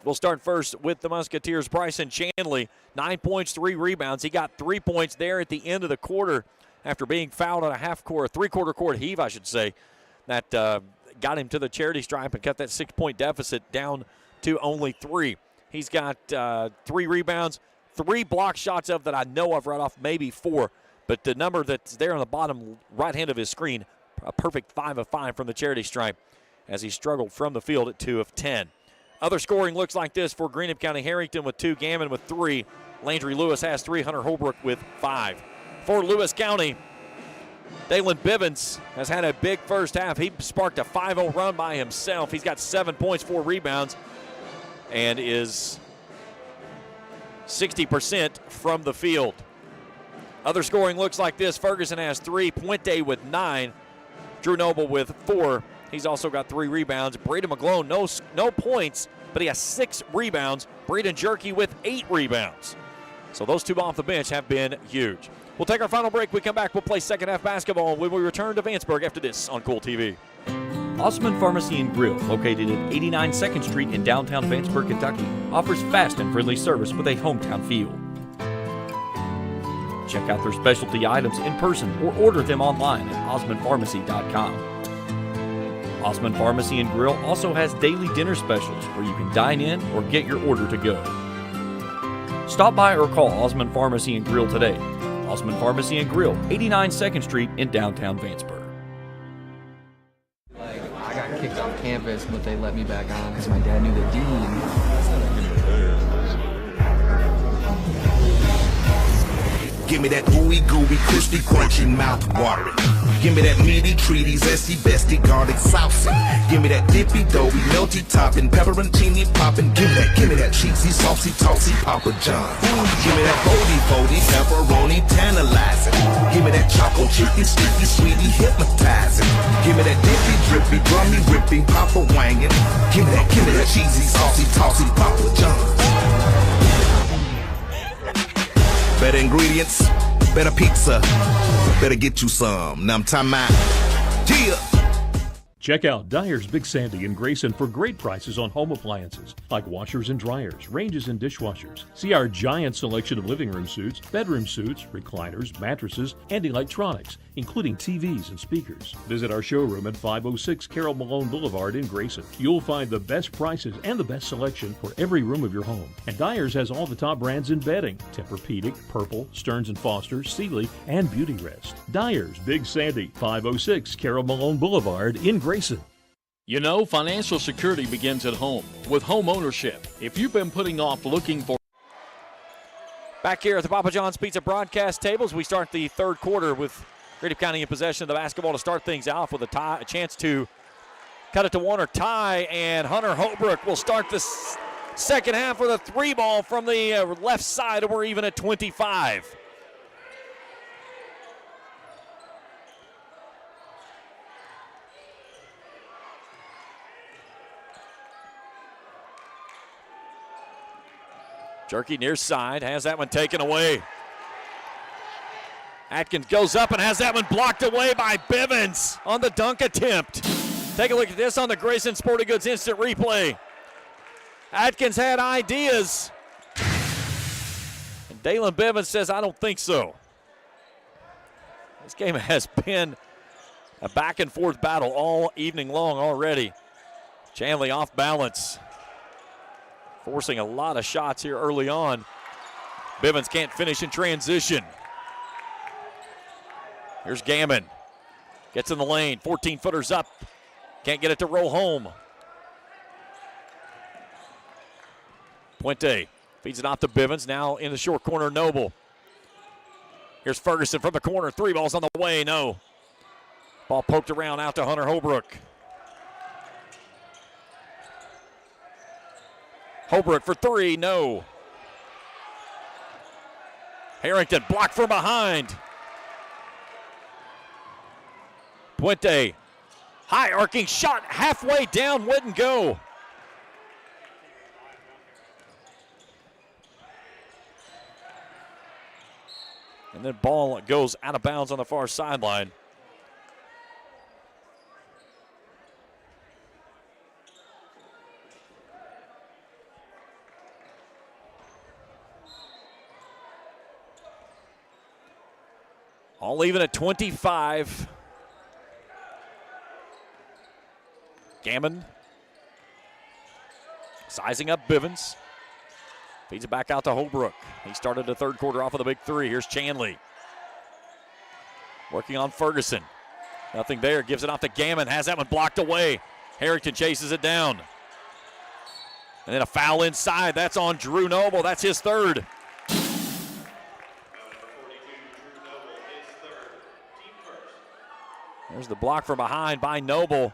We'll start first with the Musketeers' Bryson Chandler. 9 points, 3 rebounds. He got 3 points there at the end of the quarter after being fouled on a three-quarter court heave, I should say. That got him to the charity stripe and cut that 6-point deficit down to only 3. He's got 3 rebounds, 3 block shots of that I know of right off, maybe 4. But the number that's there on the bottom right hand of his screen, a perfect 5 of 5 from the charity stripe as he struggled from the field at 2 of 10. Other scoring looks like this for Greenup County. Harrington with 2, Gammon with 3. Landry Lewis has 3, Hunter Holbrook with 5. For Lewis County, Dalen Bivens has had a big first half. He sparked a 5-0 run by himself. He's got 7 points, 4 rebounds, and is 60% from the field. Other scoring looks like this. Ferguson has 3, Puente with 9, Drew Noble with 4. He's also got 3 rebounds. Braden McGlone, no points, but he has 6 rebounds. Braden Jerky with 8 rebounds. So those 2 off the bench have been huge. We'll take our final break. We come back, we'll play second half basketball when we return to Vanceburg after this on Kool TV. Osman Pharmacy and Grill, located at 89 2nd Street in downtown Vanceburg, Kentucky, offers fast and friendly service with a hometown feel. Check out their specialty items in person or order them online at osmanpharmacy.com. Osman Pharmacy and Grill also has daily dinner specials where you can dine in or get your order to go. Stop by or call Osmond Pharmacy and Grill today. Osmond Pharmacy and Grill, 89 2nd Street in downtown Vanceburg. I got kicked off campus, but they let me back on because my dad knew the dean. Give me that ooey gooey, crispy, crunchy, mouth watering. Give me that meaty, treaty, zesty, bestie, garlic saucy. Give me that dippy, doughy, melty topping, pepperoncini popping. Give me that cheesy, saucy, tossy, Papa John. Give me that foldy, pepperoni, tantalizing. Give me that choco chicky, sticky, sweetie, hypnotizing. Give me that dippy, drippy, drummy, rippy, Papa wangin'. Give me that cheesy, saucy, tossy, Papa John. Better ingredients, better pizza, better get you some. Now I'm talking about, yeah. Check out Dyer's Big Sandy in Grayson for great prices on home appliances like washers and dryers, ranges and dishwashers. See our giant selection of living room suites, bedroom suites, recliners, mattresses, and electronics, including TVs and speakers. Visit our showroom at 506 Carroll Malone Boulevard in Grayson. You'll find the best prices and the best selection for every room of your home. And Dyer's has all the top brands in bedding: Tempur-Pedic, Purple, Stearns & Foster, Sealy, and Beauty Rest. Dyer's Big Sandy, 506 Carroll Malone Boulevard in Grayson. You know, financial security begins at home with home ownership. If you've been putting off looking for... Back here at the Papa John's Pizza broadcast tables, we start the third quarter with Greenup County in possession of the basketball to start things off with a chance to cut it to one or tie, and Hunter Holbrook will start the second half with a three ball from the left side, and we're even at 25. Jerky near side, has that one taken away. Atkins goes up and has that one blocked away by Bivens on the dunk attempt. Take a look at this on the Grayson Sporting Goods instant replay. Atkins had ideas. And Dalen Bivens says, I don't think so. This game has been a back and forth battle all evening long already. Chanley off balance, forcing a lot of shots here early on. Bivens can't finish in transition. Here's Gammon. Gets in the lane, 14-footers up. Can't get it to roll home. Puente feeds it off to Bivens, now in the short corner, Noble. Here's Ferguson from the corner, three balls on the way, no. Ball poked around out to Hunter Holbrook. Holbrook for three, no. Harrington blocked from behind. Puente, high arcing shot, halfway down, wouldn't go. And then ball goes out of bounds on the far sideline. All even at 25. Gammon sizing up Bivens. Feeds it back out to Holbrook. He started the third quarter off with a big three. Here's Chanley. Working on Ferguson. Nothing there. Gives it off to Gammon. Has that one blocked away. Harrington chases it down. And then a foul inside. That's on Drew Noble. That's his third. There's the block from behind by Noble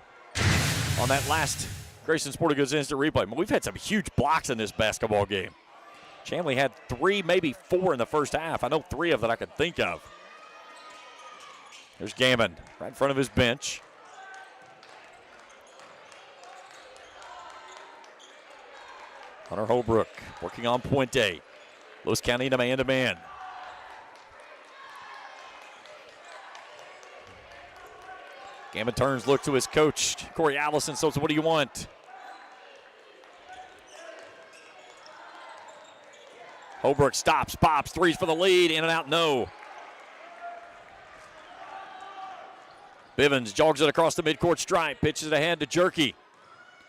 on that last Grayson Sporting Goods instant replay. We've had some huge blocks in this basketball game. Chanley had three, maybe four in the first half. I know three of that I could think of. There's Gammon right in front of his bench. Hunter Holbrook working on Puente. Lewis County in a man-to-man. Gammon turns, looks to his coach, Corey Allison, says, what do you want? Holbrook stops, pops, threes for the lead, in and out, no. Bivens jogs it across the midcourt stripe, pitches it ahead to Jerky.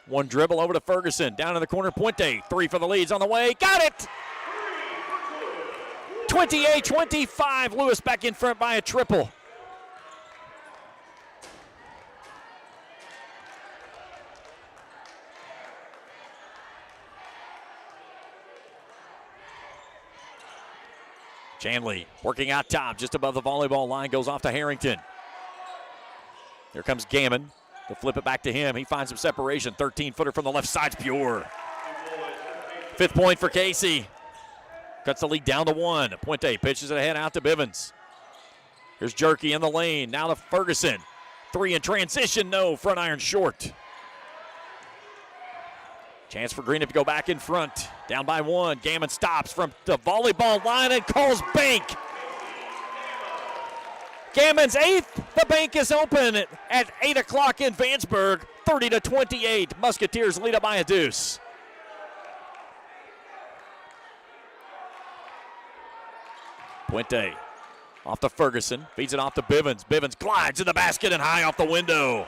One dribble over to Ferguson, down in the corner, Puente, three for the leads on the way, got it! 28-25. Lewis back in front by a triple. Chanley working out top just above the volleyball line, goes off to Harrington. Here comes Gammon. They'll flip it back to him. He finds some separation. 13-footer from the left side's pure. 5th point for Casey. Cuts the lead down to 1. Puente pitches it ahead out to Bivens. Here's Jerky in the lane. Now to Ferguson. 3 in transition. No. Front iron short. Chance for Greenup to go back in front. Down by 1. Gammon stops from the volleyball line and calls bank. Gammon's 8th. The bank is open at 8 o'clock in Vanceburg. 30-28. Musketeers lead up by a deuce. Puente off to Ferguson. Feeds it off to Bivens. Bivens glides in the basket and high off the window.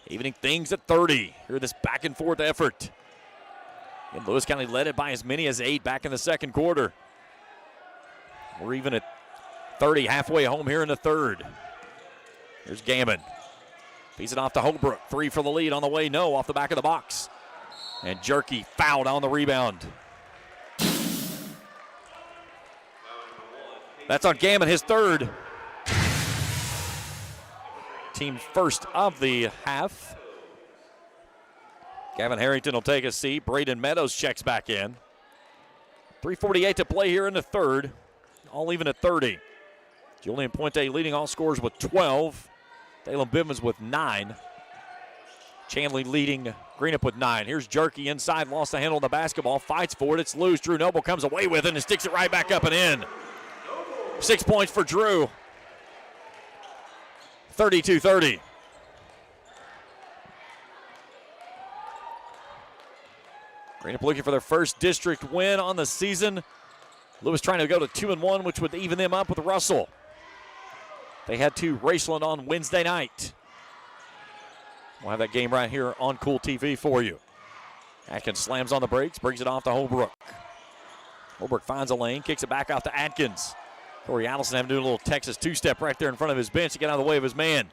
Evening things at 30. Here this back and forth effort. And Lewis County led it by as many as 8 back in the second quarter. We're even at 30, halfway home here in the third. Here's Gammon. Feeds it off to Holbrook. 3 for the lead on the way. No, off the back of the box. And Jerky fouled on the rebound. That's on Gammon, his 3rd. Team's first of the half. Gavin Harrington will take a seat. Braden Meadows checks back in. 3:48 to play here in the third. All even at 30. Julian Puente leading all scorers with 12. Dalen Bivens with 9. Chanley leading Greenup with 9. Here's Jerky inside, lost the handle on the basketball, fights for it. It's loose. Drew Noble comes away with it and sticks it right back up and in. 6 points for Drew. 32-30. Greenup looking for their first district win on the season. Lewis trying to go to 2-1, which would even them up with Russell. They had to Raceland on Wednesday night. We'll have that game right here on Kool TV for you. Atkins slams on the brakes, brings it off to Holbrook. Holbrook finds a lane, kicks it back off to Atkins. Corey Allison having to do a little Texas two-step right there in front of his bench to get out of the way of his man.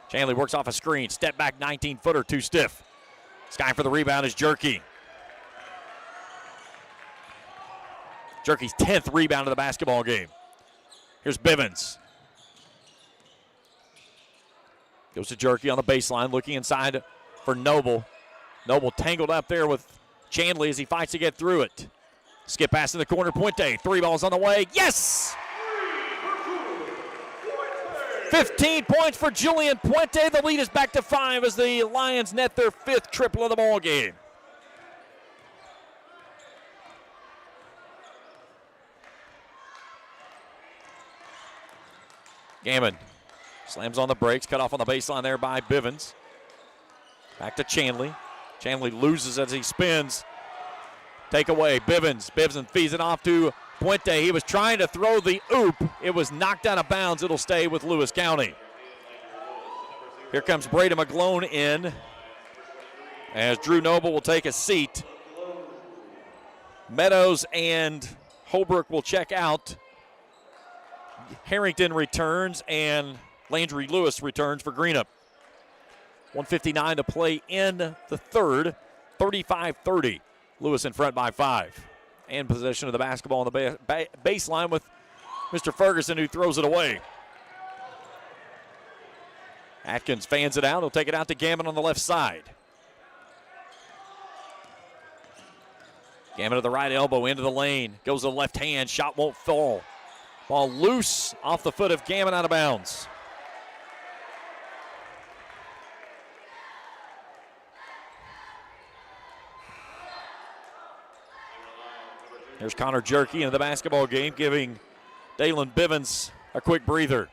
Chanley works off a screen, step back 19-footer, too stiff. Sky for the rebound is Jerky. Jerky's 10th rebound of the basketball game. Here's Bivens. Goes to Jerky on the baseline, looking inside for Noble. Noble tangled up there with Chanley as he fights to get through it. Skip pass in the corner, Puente. 3 balls on the way. Yes! 15 points for Julian Puente. The lead is back to 5 as the Lions net their 5th triple of the ball game. Gammon slams on the brakes, cut off on the baseline there by Bivens. Back to Chanley. Chanley loses as he spins. Take away, Bivens. Bivens feeds it off to Puente. He was trying to throw the oop. It was knocked out of bounds. It'll stay with Lewis County. Here comes Braden McGlone in as Drew Noble will take a seat. Meadows and Holbrook will check out. Harrington returns and Landry Lewis returns for Greenup. 1:59 to play in the third. 35-30. Lewis in front by 5. And possession of the basketball on the baseline with Mr. Ferguson, who throws it away. Atkins fans it out. He'll take it out to Gammon on the left side. Gammon to the right elbow, into the lane. Goes to the left hand. Shot won't fall. Ball loose off the foot of Gammon, out of bounds. There's Connor Jerky into the basketball game, giving Dalen Bivens a quick breather.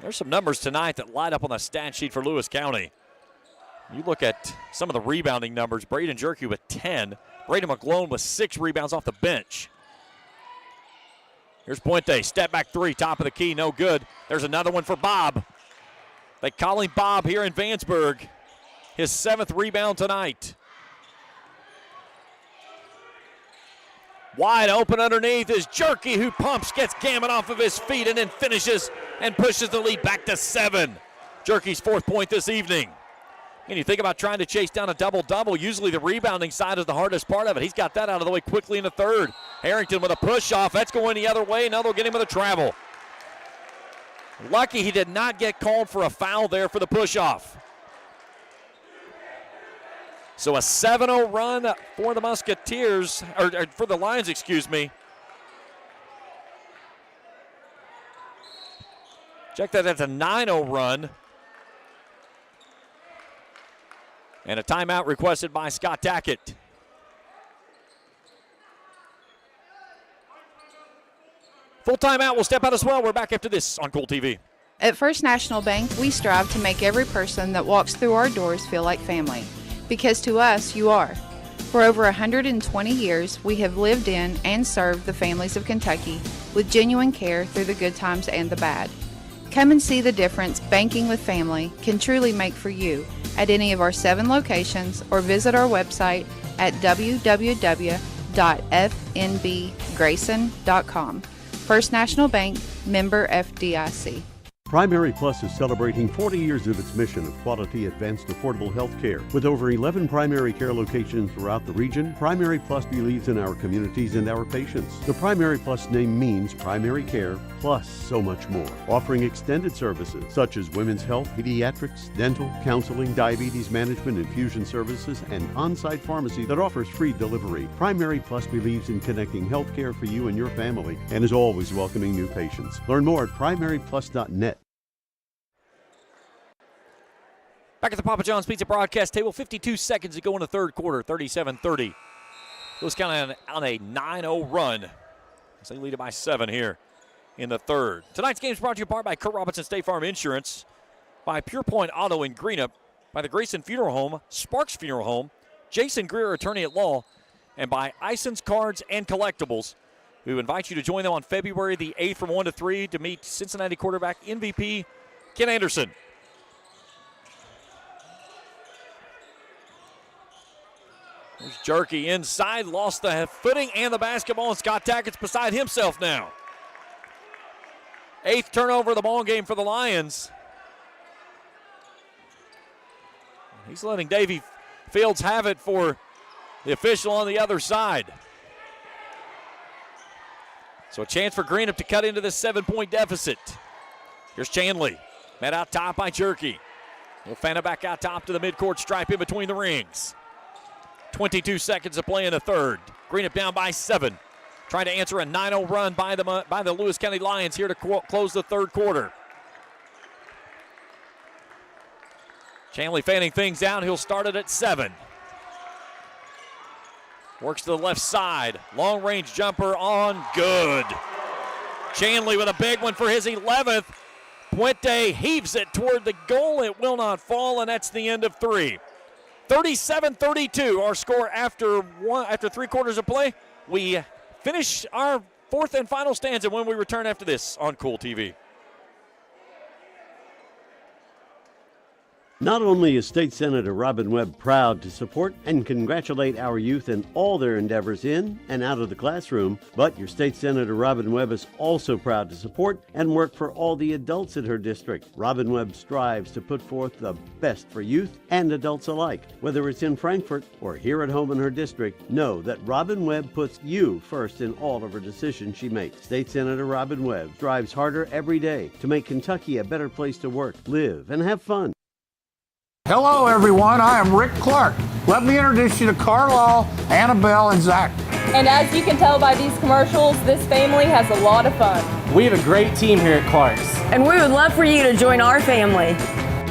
There's some numbers tonight that light up on the stat sheet for Lewis County. You look at some of the rebounding numbers. Braden Jerky with 10. Braden McGlone with 6 rebounds off the bench. Here's Puente, step back 3, top of the key, no good. There's another one for Bob. They call him Bob here in Vanceburg. his 7th rebound tonight. Wide open underneath is Jerky, who pumps, gets Gammon off of his feet, and then finishes and pushes the lead back to 7. Jerky's 4th point this evening. And you think about trying to chase down a double-double, usually the rebounding side is the hardest part of it. He's got that out of the way quickly in the 3rd. Harrington with a push-off. That's going the other way. Now they'll get him with a travel. Lucky he did not get called for a foul there for the push-off. So a 7-0 run for the Musketeers, or for the Lions, excuse me. Check that, that's a 9-0 run. And a timeout requested by Scott Tackett. Full timeout, we'll step out as well. We're back after this on Kool TV. At First National Bank, we strive to make every person that walks through our doors feel like family. Because to us, you are. For over 120 years, we have lived in and served the families of Kentucky with genuine care through the good times and the bad. Come and see the difference banking with family can truly make for you at any of our 7 locations, or visit our website at www.fnbgrayson.com. First National Bank, member FDIC. Primary Plus is celebrating 40 years of its mission of quality, advanced, affordable health care. With over 11 primary care locations throughout the region, Primary Plus believes in our communities and our patients. The Primary Plus name means primary care plus so much more. Offering extended services such as women's health, pediatrics, dental, counseling, diabetes management, infusion services, and on-site pharmacy that offers free delivery. Primary Plus believes in connecting health care for you and your family and is always welcoming new patients. Learn more at primaryplus.net. Back at the Papa John's Pizza broadcast table, 52 seconds to go in the 3rd quarter, 37-30. Lewis County on a 9-0 run. So they lead it by 7 here in the 3rd. Tonight's game is brought to you in part by Kurt Robinson State Farm Insurance, by Pure Point Auto in Greenup, by the Grayson Funeral Home, Sparks Funeral Home, Jason Greer, attorney at law, and by Ison's Cards and Collectibles. We invite you to join them on February the 8th from 1 to 3 to meet Cincinnati quarterback MVP Ken Anderson. There's Jerky inside, lost the footing and the basketball, and Scott Tackett's beside himself now. 8th turnover of the ball game for the Lions. He's letting Davey Fields have it for the official on the other side. So a chance for Greenup to cut into this 7-point deficit. Here's Chanley, met out top by Jerky. He'll fan it back out top to the midcourt stripe in between the rings. 22 seconds of play in the 3rd. Greenup down by 7. Trying to answer a 9-0 run by the Lewis County Lions here to close the 3rd quarter. Chanley fanning things out. He'll start it at 7. Works to the left side. Long-range jumper on good. Chanley with a big one for his 11th. Puente heaves it toward the goal. It will not fall, and that's the end of 3. 37-32, our score after 3 quarters of play. We finish our 4th and final stanza when we return after this on Kool TV. Not only is State Senator Robin Webb proud to support and congratulate our youth in all their endeavors in and out of the classroom, but your State Senator Robin Webb is also proud to support and work for all the adults in her district. Robin Webb strives to put forth the best for youth and adults alike. Whether it's in Frankfort or here at home in her district, know that Robin Webb puts you first in all of her decisions she makes. State Senator Robin Webb strives harder every day to make Kentucky a better place to work, live, and have fun. Hello, everyone. I am Rick Clark. Let me introduce you to Carlisle, Annabelle, and Zach. And as you can tell by these commercials, this family has a lot of fun. We have a great team here at Clark's. And we would love for you to join our family.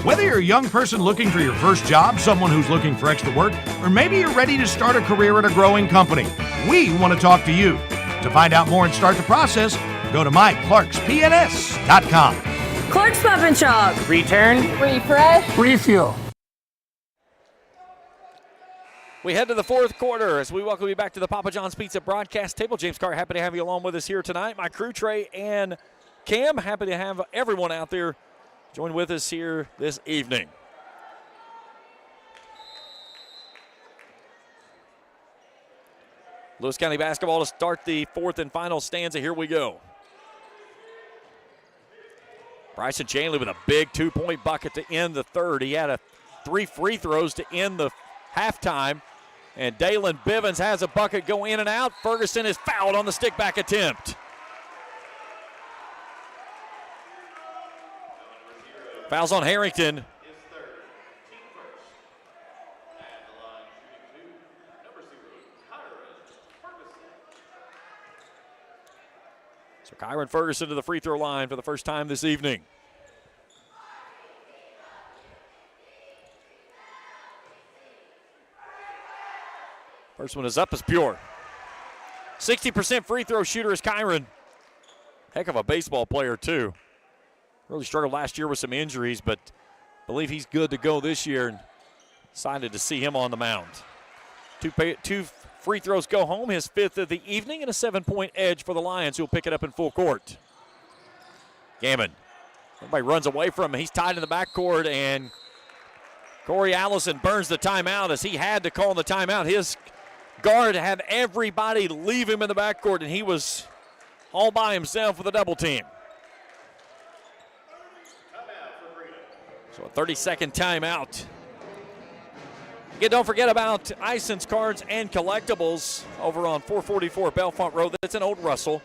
Whether you're a young person looking for your first job, someone who's looking for extra work, or maybe you're ready to start a career at a growing company, we want to talk to you. To find out more and start the process, go to myclarkspns.com. Clark's Pump and Shop. Return. Refresh. Refuel. We head to the 4th quarter as we welcome you back to the Papa John's Pizza broadcast table. James Carr, happy to have you along with us here tonight. My crew, Trey and Cam, happy to have everyone out there join with us here this evening. Lewis County basketball to start the fourth and final stanza. Here we go. Bryson Chanley with a big 2-point bucket to end the third. He had 3 free throws to end the halftime. And Dalen Bivens has a bucket go in and out. Ferguson is fouled on the stick-back attempt. Fouls on Harrington. So Kyron Ferguson to the free throw line for the first time this evening. First one is up, is pure. 60% free throw shooter is Kyron. Heck of a baseball player, too. Really struggled last year with some injuries, but believe he's good to go this year, and excited to see him on the mound. Two free throws go home, his 5th of the evening, and a 7-point edge for the Lions, who will pick it up in full court. Gammon. Everybody runs away from him. He's tied in the backcourt, and Corey Allison burns the timeout as he had to call the timeout. His guard had everybody leave him in the backcourt, and he was all by himself with a double team. So a 30-second timeout. Again, don't forget about Ison's Cards and Collectibles over on 444 Belfont Road. That's in Old Russell.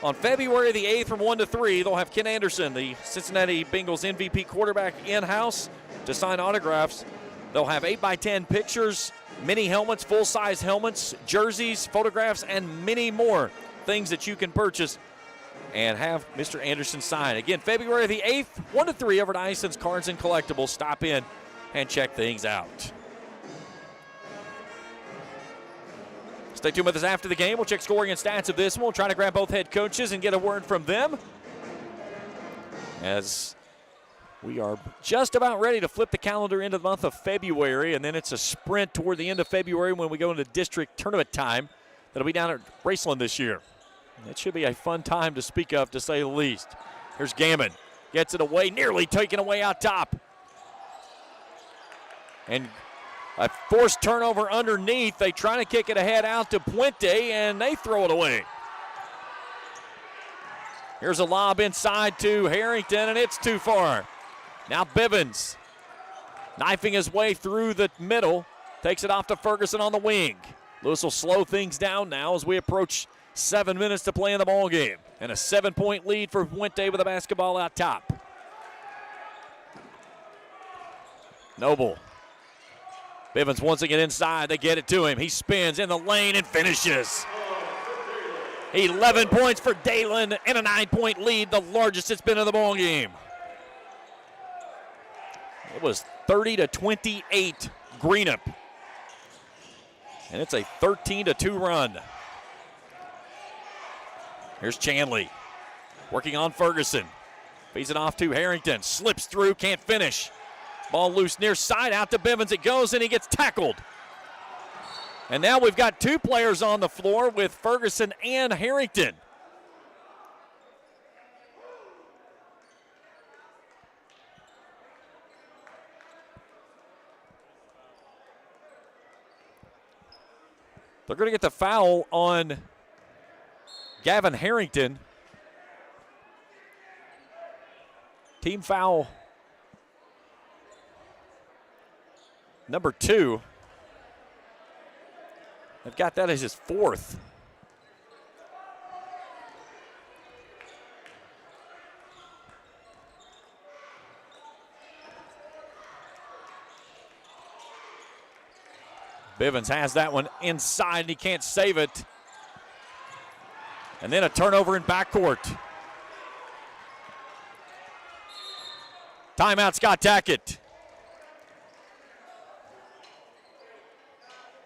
On February the 8th from 1 to 3, they'll have Ken Anderson, the Cincinnati Bengals MVP quarterback, in-house to sign autographs. They'll have 8x10 pictures, mini helmets, full-size helmets, jerseys, photographs, and many more things that you can purchase and have Mr. Anderson sign. Again, February the 8th, 1 to 3 over at Ison's Cards and Collectibles. Stop in and check things out. Stay tuned with us after the game. We'll check scoring and stats of this one. We'll try to grab both head coaches and get a word from them, as we are just about ready to flip the calendar into the month of February, and then it's a sprint toward the end of February when we go into district tournament time. That'll be down at Raceland this year. It should be a fun time to speak of, to say the least. Here's Gammon. Gets it away, nearly taken away out top. And a forced turnover underneath. They try to kick it ahead out to Puente, and they throw it away. Here's a lob inside to Harrington, and it's too far. Now Bivens knifing his way through the middle. Takes it off to Ferguson on the wing. Lewis will slow things down now as we approach 7 minutes to play in the ball game. And a 7-point lead for Puente with a basketball out top. Noble. Bivens wants to get inside. They get it to him. He spins in the lane and finishes. 11 points for Dalen and a 9-point lead, the largest it's been in the ball game. It was 30-28 Greenup. And it's a 13-2 run. Here's Chanley working on Ferguson. Feeds it off to Harrington. Slips through, can't finish. Ball loose near side, out to Bivens it goes, and he gets tackled. And now we've got 2 players on the floor with Ferguson and Harrington. They're going to get the foul on Gavin Harrington. Team foul number 2. They've got that as his 4th. Bivens has that one inside, and he can't save it. And then a turnover in backcourt. Timeout, Scott Tackett.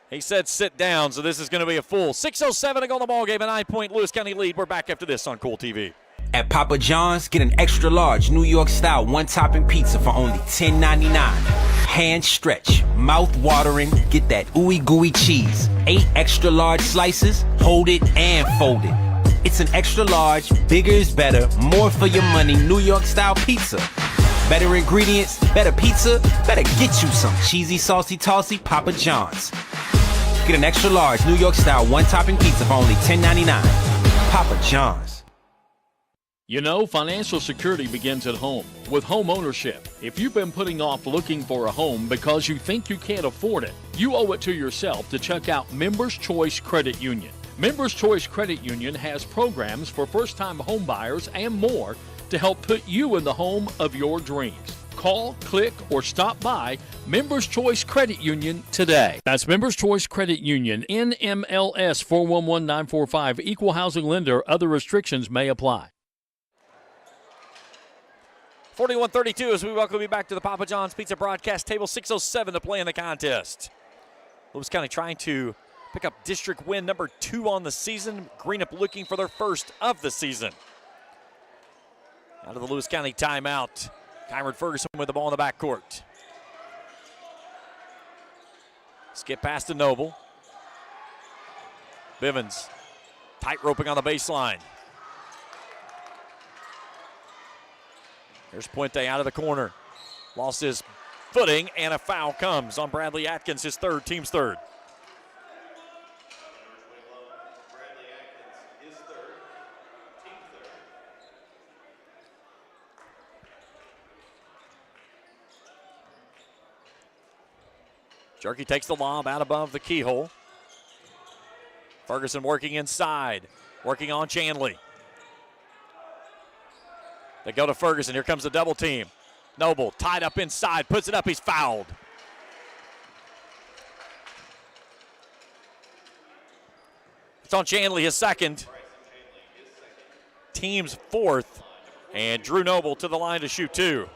He said sit down, so this is going to be a full 6:07 to go in the ball game. A 9-point Lewis County lead. We're back after this on Kool TV. At Papa John's, get an extra large New York style one-topping pizza for only $10.99. Hand stretch, mouth watering, get that ooey gooey cheese. 8 extra large slices, hold it and fold it. It's an extra large, bigger is better, more for your money, New York style pizza. Better ingredients, better pizza, better get you some cheesy, saucy, tossy Papa John's. Get an extra large New York style one-topping pizza for only $10.99. Papa John's. You know, financial security begins at home with home ownership. If you've been putting off looking for a home because you think you can't afford it, you owe it to yourself to check out Members Choice Credit Union. Members Choice Credit Union has programs for first-time home buyers and more to help put you in the home of your dreams. Call, click, or stop by Members Choice Credit Union today. That's Members Choice Credit Union, NMLS 411945, Equal Housing Lender. Other restrictions may apply. 41-32 as we welcome you back to the Papa John's Pizza broadcast table. 6:07 to play in the contest. Lewis County trying to pick up district win number 2 on the season. Greenup looking for their first of the season. Out of the Lewis County timeout, Kyron Ferguson with the ball in the backcourt. Skip pass to Noble. Bivens tight roping on the baseline. Here's Puente out of the corner. Lost his footing, and a foul comes on Bradley Atkins, his third, team's third. Jerky takes the lob out above the keyhole. Ferguson working inside, working on Chanley. They go to Ferguson. Here comes the double team. Noble tied up inside, puts it up. He's fouled. It's on Chanley, his second. Team's fourth. And Drew Noble to the line to shoot 2.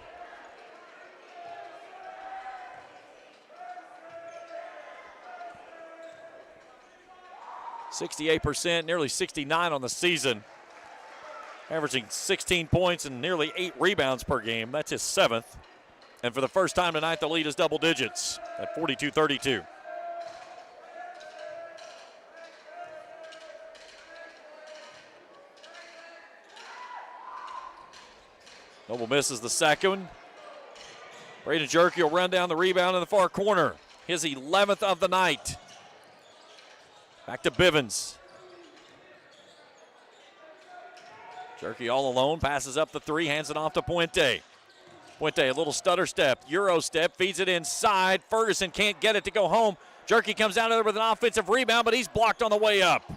%68%, nearly 69 on the season. Averaging 16 points and nearly 8 rebounds per game. That's his 7th. And for the first time tonight, the lead is double digits at 42-32. Noble misses the second. Braden Jerky will run down the rebound in the far corner. His 11th of the night. Back to Bivens. Jerky all alone, passes up the 3, hands it off to Puente. Puente, a little stutter step, Euro step, feeds it inside. Ferguson can't get it to go home. Jerky comes out of there with an offensive rebound, but he's blocked on the way up.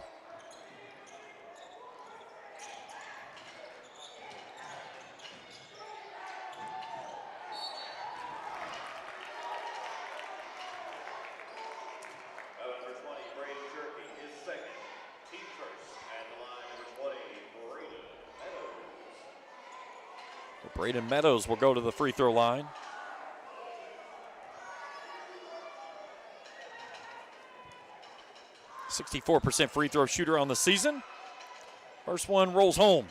Braden Meadows will go to the free throw line. .64% free throw shooter on the season. First one rolls home.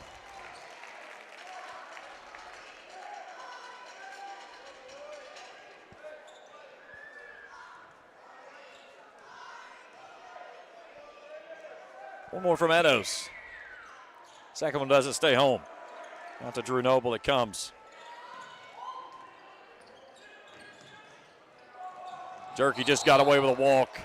One more from Meadows. Second one doesn't stay home. Out to Drew Noble it comes. Jerky just got away with a walk.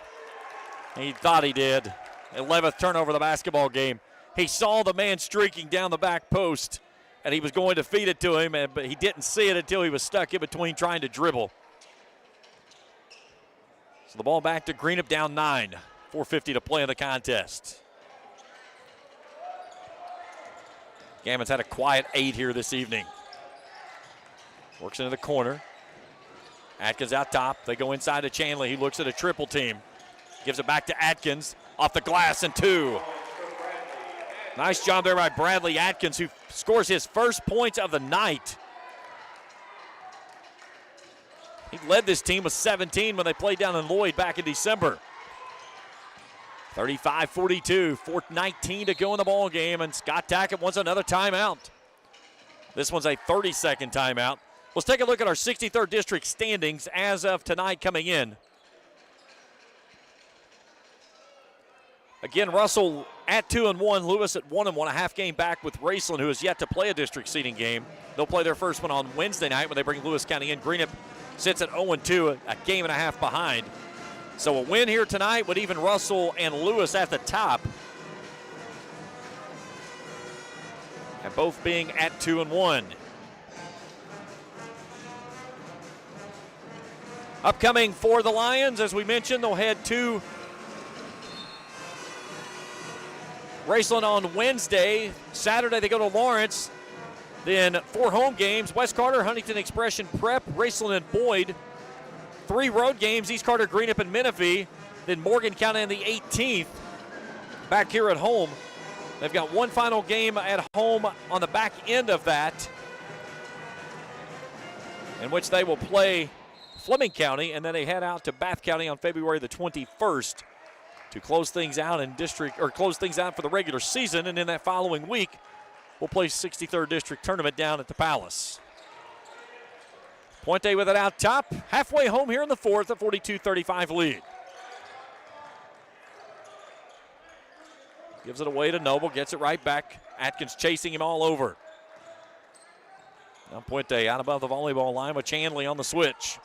He thought he did. 11th turnover of the basketball game. He saw the man streaking down the back post, and he was going to feed it to him, but he didn't see it until he was stuck in between trying to dribble. So the ball back to Greenup, down 9. 4:50 to play in the contest. Gammon's had a quiet 8 here this evening. Works into the corner. Atkins out top. They go inside to Chanley. He looks at a triple team. Gives it back to Atkins. Off the glass and 2. Nice job there by Bradley Atkins, who scores his first points of the night. He led this team with 17 when they played down in Lloyd back in December. 35-42, 4:19 to go in the ball game, and Scott Tackett wants another timeout. This one's a 30-second timeout. Let's take a look at our 63rd district standings as of tonight coming in. Again, Russell at 2-1, Lewis at 1-1, a half game back with Raceland, who has yet to play a district seeding game. They'll play their first one on Wednesday night when they bring Lewis County in. Greenup sits at 0-2, a game and a half behind. So a win here tonight would even Russell and Lewis at the top. And both being at 2-1. Upcoming for the Lions, as we mentioned, they'll head to Raceland on Wednesday. Saturday they go to Lawrence. Then 4 home games: West Carter, Huntington Expression Prep, Raceland and Boyd. 3 road games: East Carter, Greenup, and Menifee. Then Morgan County on the 18th. Back here at home. They've got 1 final game at home on the back end of that, in which they will play Fleming County, and then they head out to Bath County on February the 21st to close things out close things out for the regular season. And in that following week, we'll play 63rd District Tournament down at the Palace. Puente with it out top, halfway home here in the 4th, a 42-35 lead. Gives it away to Noble, gets it right back. Atkins chasing him all over. Now Puente out above the volleyball line with Chandley on the switch.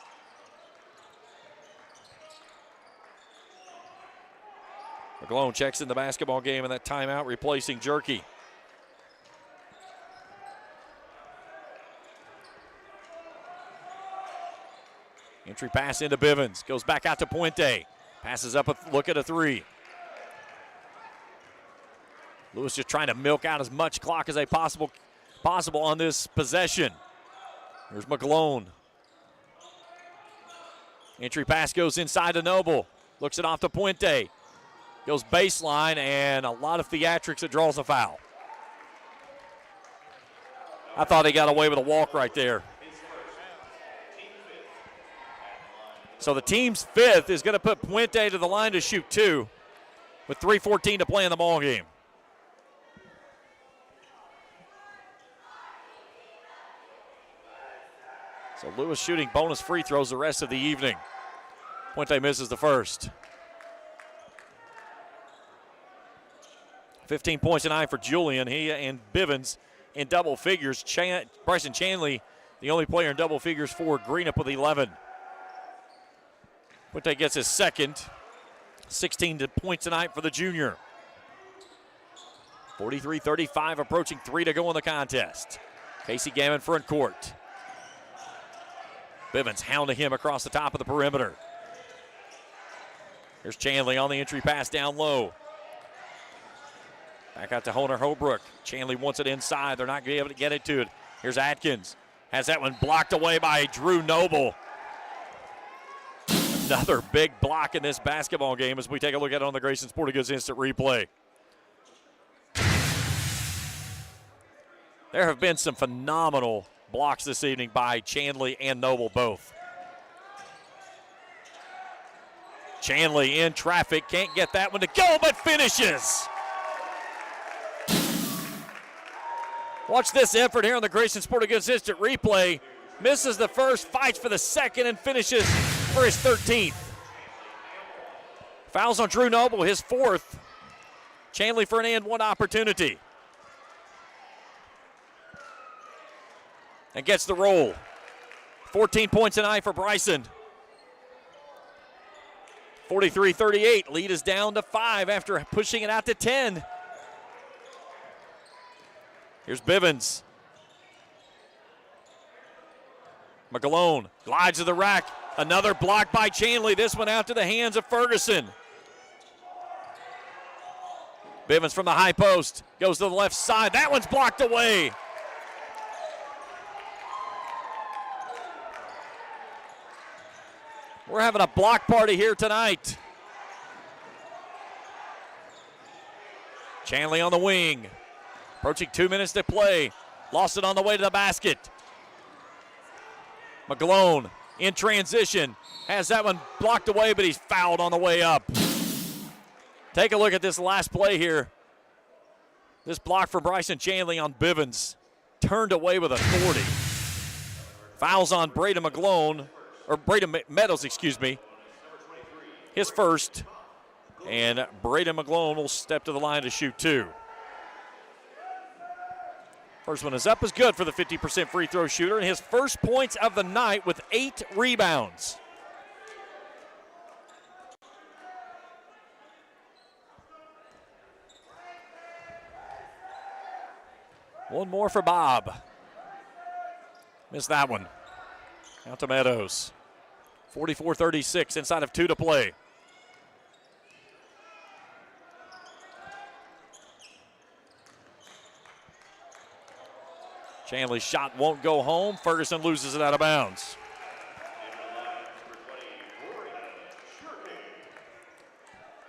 McGlone checks in the basketball game in that timeout, replacing Jerky. Entry pass into Bivens. Goes back out to Puente. Passes up a look at a 3. Lewis just trying to milk out as much clock as possible on this possession. There's McGlone. Entry pass goes inside to Noble. Looks it off to Puente. Goes baseline, and a lot of theatrics. It draws a foul. I thought he got away with a walk right there. So the team's 5th is going to put Puente to the line to shoot 2 with 3:14 to play in the ball game. So Lewis shooting bonus free throws the rest of the evening. Puente misses the first. 15 points tonight for Julian. He and Bivens in double figures. Bryson Chanley, the only player in double figures for Greenup with 11. Puente gets his second. 16 points tonight for the junior. 43-35, approaching 3 to go in the contest. Casey Gammon front court. Bivens hounding him across the top of the perimeter. Here's Chanley on the entry pass down low. Back out to Honer Holbrook. Chanley wants it inside. They're not going to be able to get it to it. Here's Atkins. Has that one blocked away by Drew Noble. Another big block in this basketball game as we take a look at it on the Grayson Sporting Goods Instant Replay. There have been some phenomenal blocks this evening by Chanley and Noble both. Chanley in traffic. Can't get that one to go, but finishes. Watch this effort here on the Grayson Sporting Goods Instant Replay. Misses the first, fights for the second, and finishes for his 13th. Fouls on Drew Noble, his 4th. Chanley for an and 1 opportunity. And gets the roll. 14 points tonight for Bryson. 43-38, lead is down to 5 after pushing it out to 10. Here's Bivens. McGlone glides to the rack. Another block by Chanley. This one out to the hands of Ferguson. Bivens from the high post. Goes to the left side. That one's blocked away. We're having a block party here tonight. Chanley on the wing. Approaching 2 minutes to play. Lost it on the way to the basket. McGlone in transition. Has that one blocked away, but he's fouled on the way up. Take a look at this last play here. This block for Bryson Chanley on Bivens. Turned away with authority. Fouls on Braden McGlone, or Braden Meadows, excuse me. His first. And Braden McGlone will step to the line to shoot 2. First one is up, is good for the 50% free throw shooter, and his first points of the night with 8 rebounds. One more for Bob. Missed that one. Out to Meadows. 44-36, inside of 2 to play. Chanley's shot won't go home. Ferguson loses it out of bounds.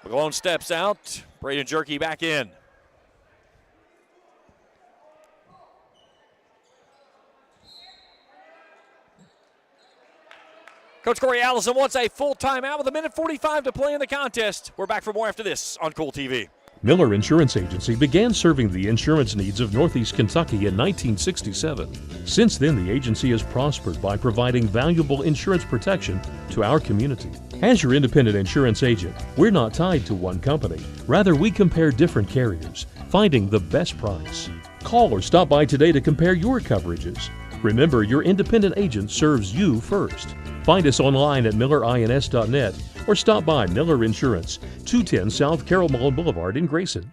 McGlone steps out. Braden Jerky back in. Coach Corey Allison wants a full timeout with 1:45 to play in the contest. We're back for more after this on Kool TV. Miller Insurance Agency began serving the insurance needs of Northeast Kentucky in 1967. Since then, the agency has prospered by providing valuable insurance protection to our community. As your independent insurance agent, we're not tied to one company. Rather, we compare different carriers, finding the best price. Call or stop by today to compare your coverages. Remember, your independent agent serves you first. Find us online at millerins.net or stop by Miller Insurance, 210 South Carroll Mullen Boulevard in Grayson.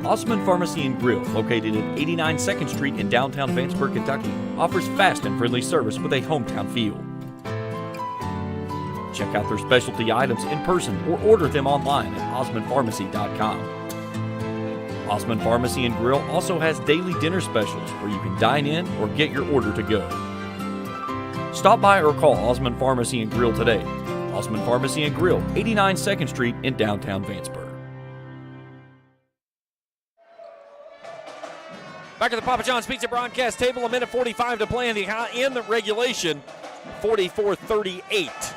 Osman Pharmacy and Grill, located at 89 2nd Street in downtown Vanceburg, Kentucky, offers fast and friendly service with a hometown feel. Check out their specialty items in person or order them online at osmanpharmacy.com. Osman Pharmacy and Grill also has daily dinner specials where you can dine in or get your order to go. Stop by or call Osman Pharmacy and Grill today. Osman Pharmacy and Grill, 89 2nd Street in downtown Vanceburg. Back at the Papa John's Pizza broadcast table, 1:45 to play in the regulation, 44-38.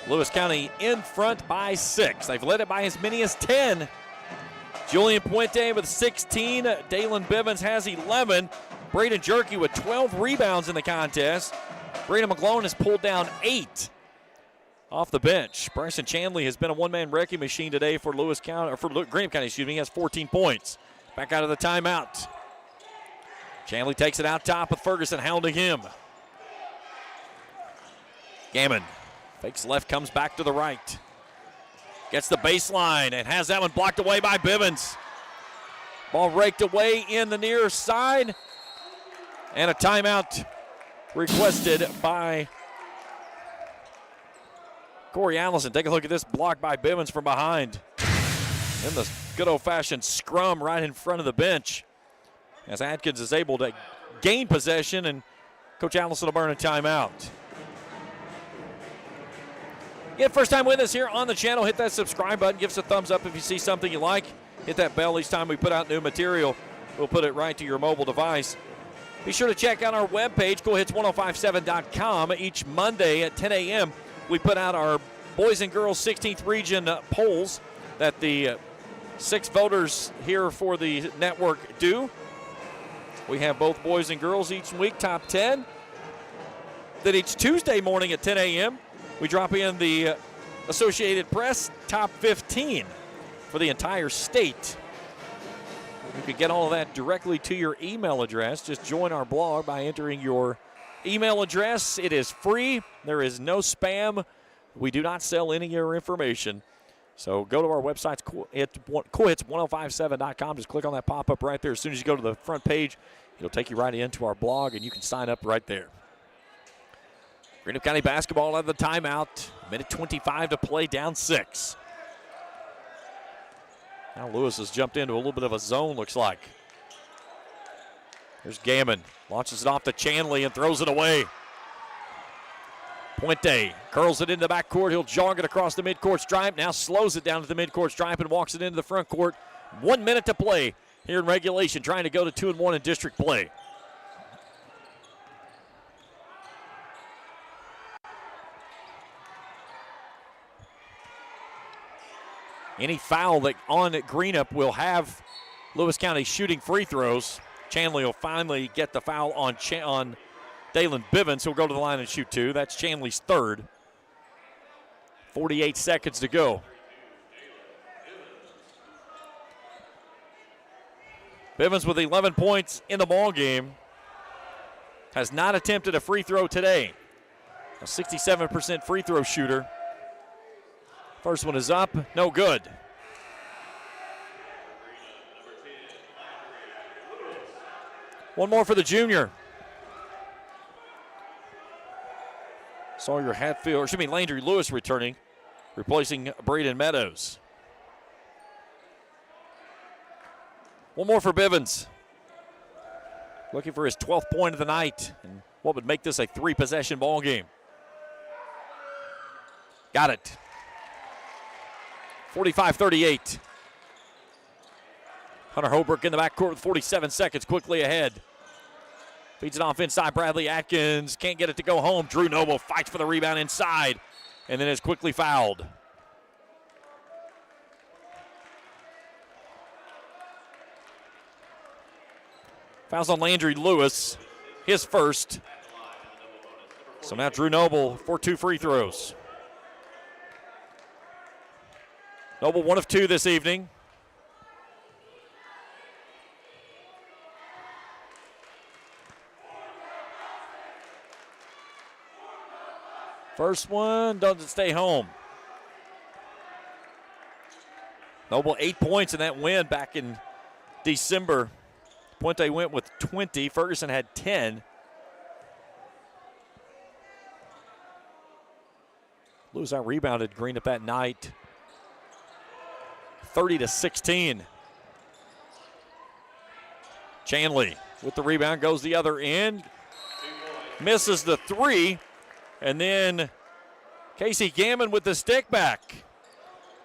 Lewis County in front by 6. They've led it by as many as 10. Julian Puente with 16. Dalen Bivens has 11. Braden Jerky with 12 rebounds in the contest. Brandon McGlone has pulled down 8 off the bench. Bryson Chanley has been a one-man wrecking machine today for Lewis County, or for Greenup County, He has 14 points. Back out of the timeout. Chanley takes it out top with Ferguson hounding him. Gammon fakes left, comes back to the right. Gets the baseline and has that one blocked away by Bivens. Ball raked away in the near side. And a timeout requested by Corey Allison. Take a look at this block by Bivens from behind. In the good old-fashioned scrum right in front of the bench. As Adkins is able to gain possession, and Coach Allison will burn a timeout. Yeah, first time with us here on the channel, hit that subscribe button. Give us a thumbs up if you see something you like. Hit that bell each time we put out new material. We'll put it right to your mobile device. Be sure to check out our webpage, KoolHits1057.com. Each Monday at 10 a.m., we put out our boys and girls 16th region polls that the 6 voters here for the network do. We have both boys and girls each week, top 10. Then each Tuesday morning at 10 a.m., we drop in the Associated Press top 15 for the entire state. You can get all of that directly to your email address. Just join our blog by entering your email address. It is free. There is no spam. We do not sell any of your information. So go to our website, KoolHits1057.com. Just click on that pop-up right there. As soon as you go to the front page, it'll take you right into our blog, and you can sign up right there. Greenup County basketball out of the timeout. 1:25 to play, down 6. Now Lewis has jumped into a little bit of a zone, looks like. There's Gammon. Launches it off to Chanley and throws it away. Puente curls it into the backcourt. He'll jog it across the midcourt stripe. Now slows it down to the midcourt stripe and walks it into the front court. 1 minute to play here in regulation, trying to go to 2-1 in district play. Any foul that on Greenup will have Lewis County shooting free throws. Chanley will finally get the foul on Dalen Bivens. He'll go to the line and shoot 2. That's Chanley's 3rd. 48 seconds to go. Bivens with 11 points in the ball game. Has not attempted a free throw today. A 67% free throw shooter. First one is up, no good. One more for the junior. Sawyer Hatfield, or excuse me, Landry Lewis returning, replacing Braden Meadows. One more for Bivens. Looking for his 12th point of the night, and what would make this a 3-possession ball game. Got it. 45-38. Hunter Holbrook in the backcourt with 47 seconds, quickly ahead. Feeds it off inside. Bradley Atkins can't get it to go home. Drew Noble fights for the rebound inside, and then is quickly fouled. Fouls on Landry Lewis, his first. So now Drew Noble for 2 free throws. Noble 1 of 2 this evening. First one doesn't stay home. Noble 8 points in that win back in December. Puente went with 20. Ferguson had 10. Lewis out rebounded Greenup that night. 30-16. Chanley with the rebound, goes the other end. Misses the 3. And then Casey Gammon with the stick back.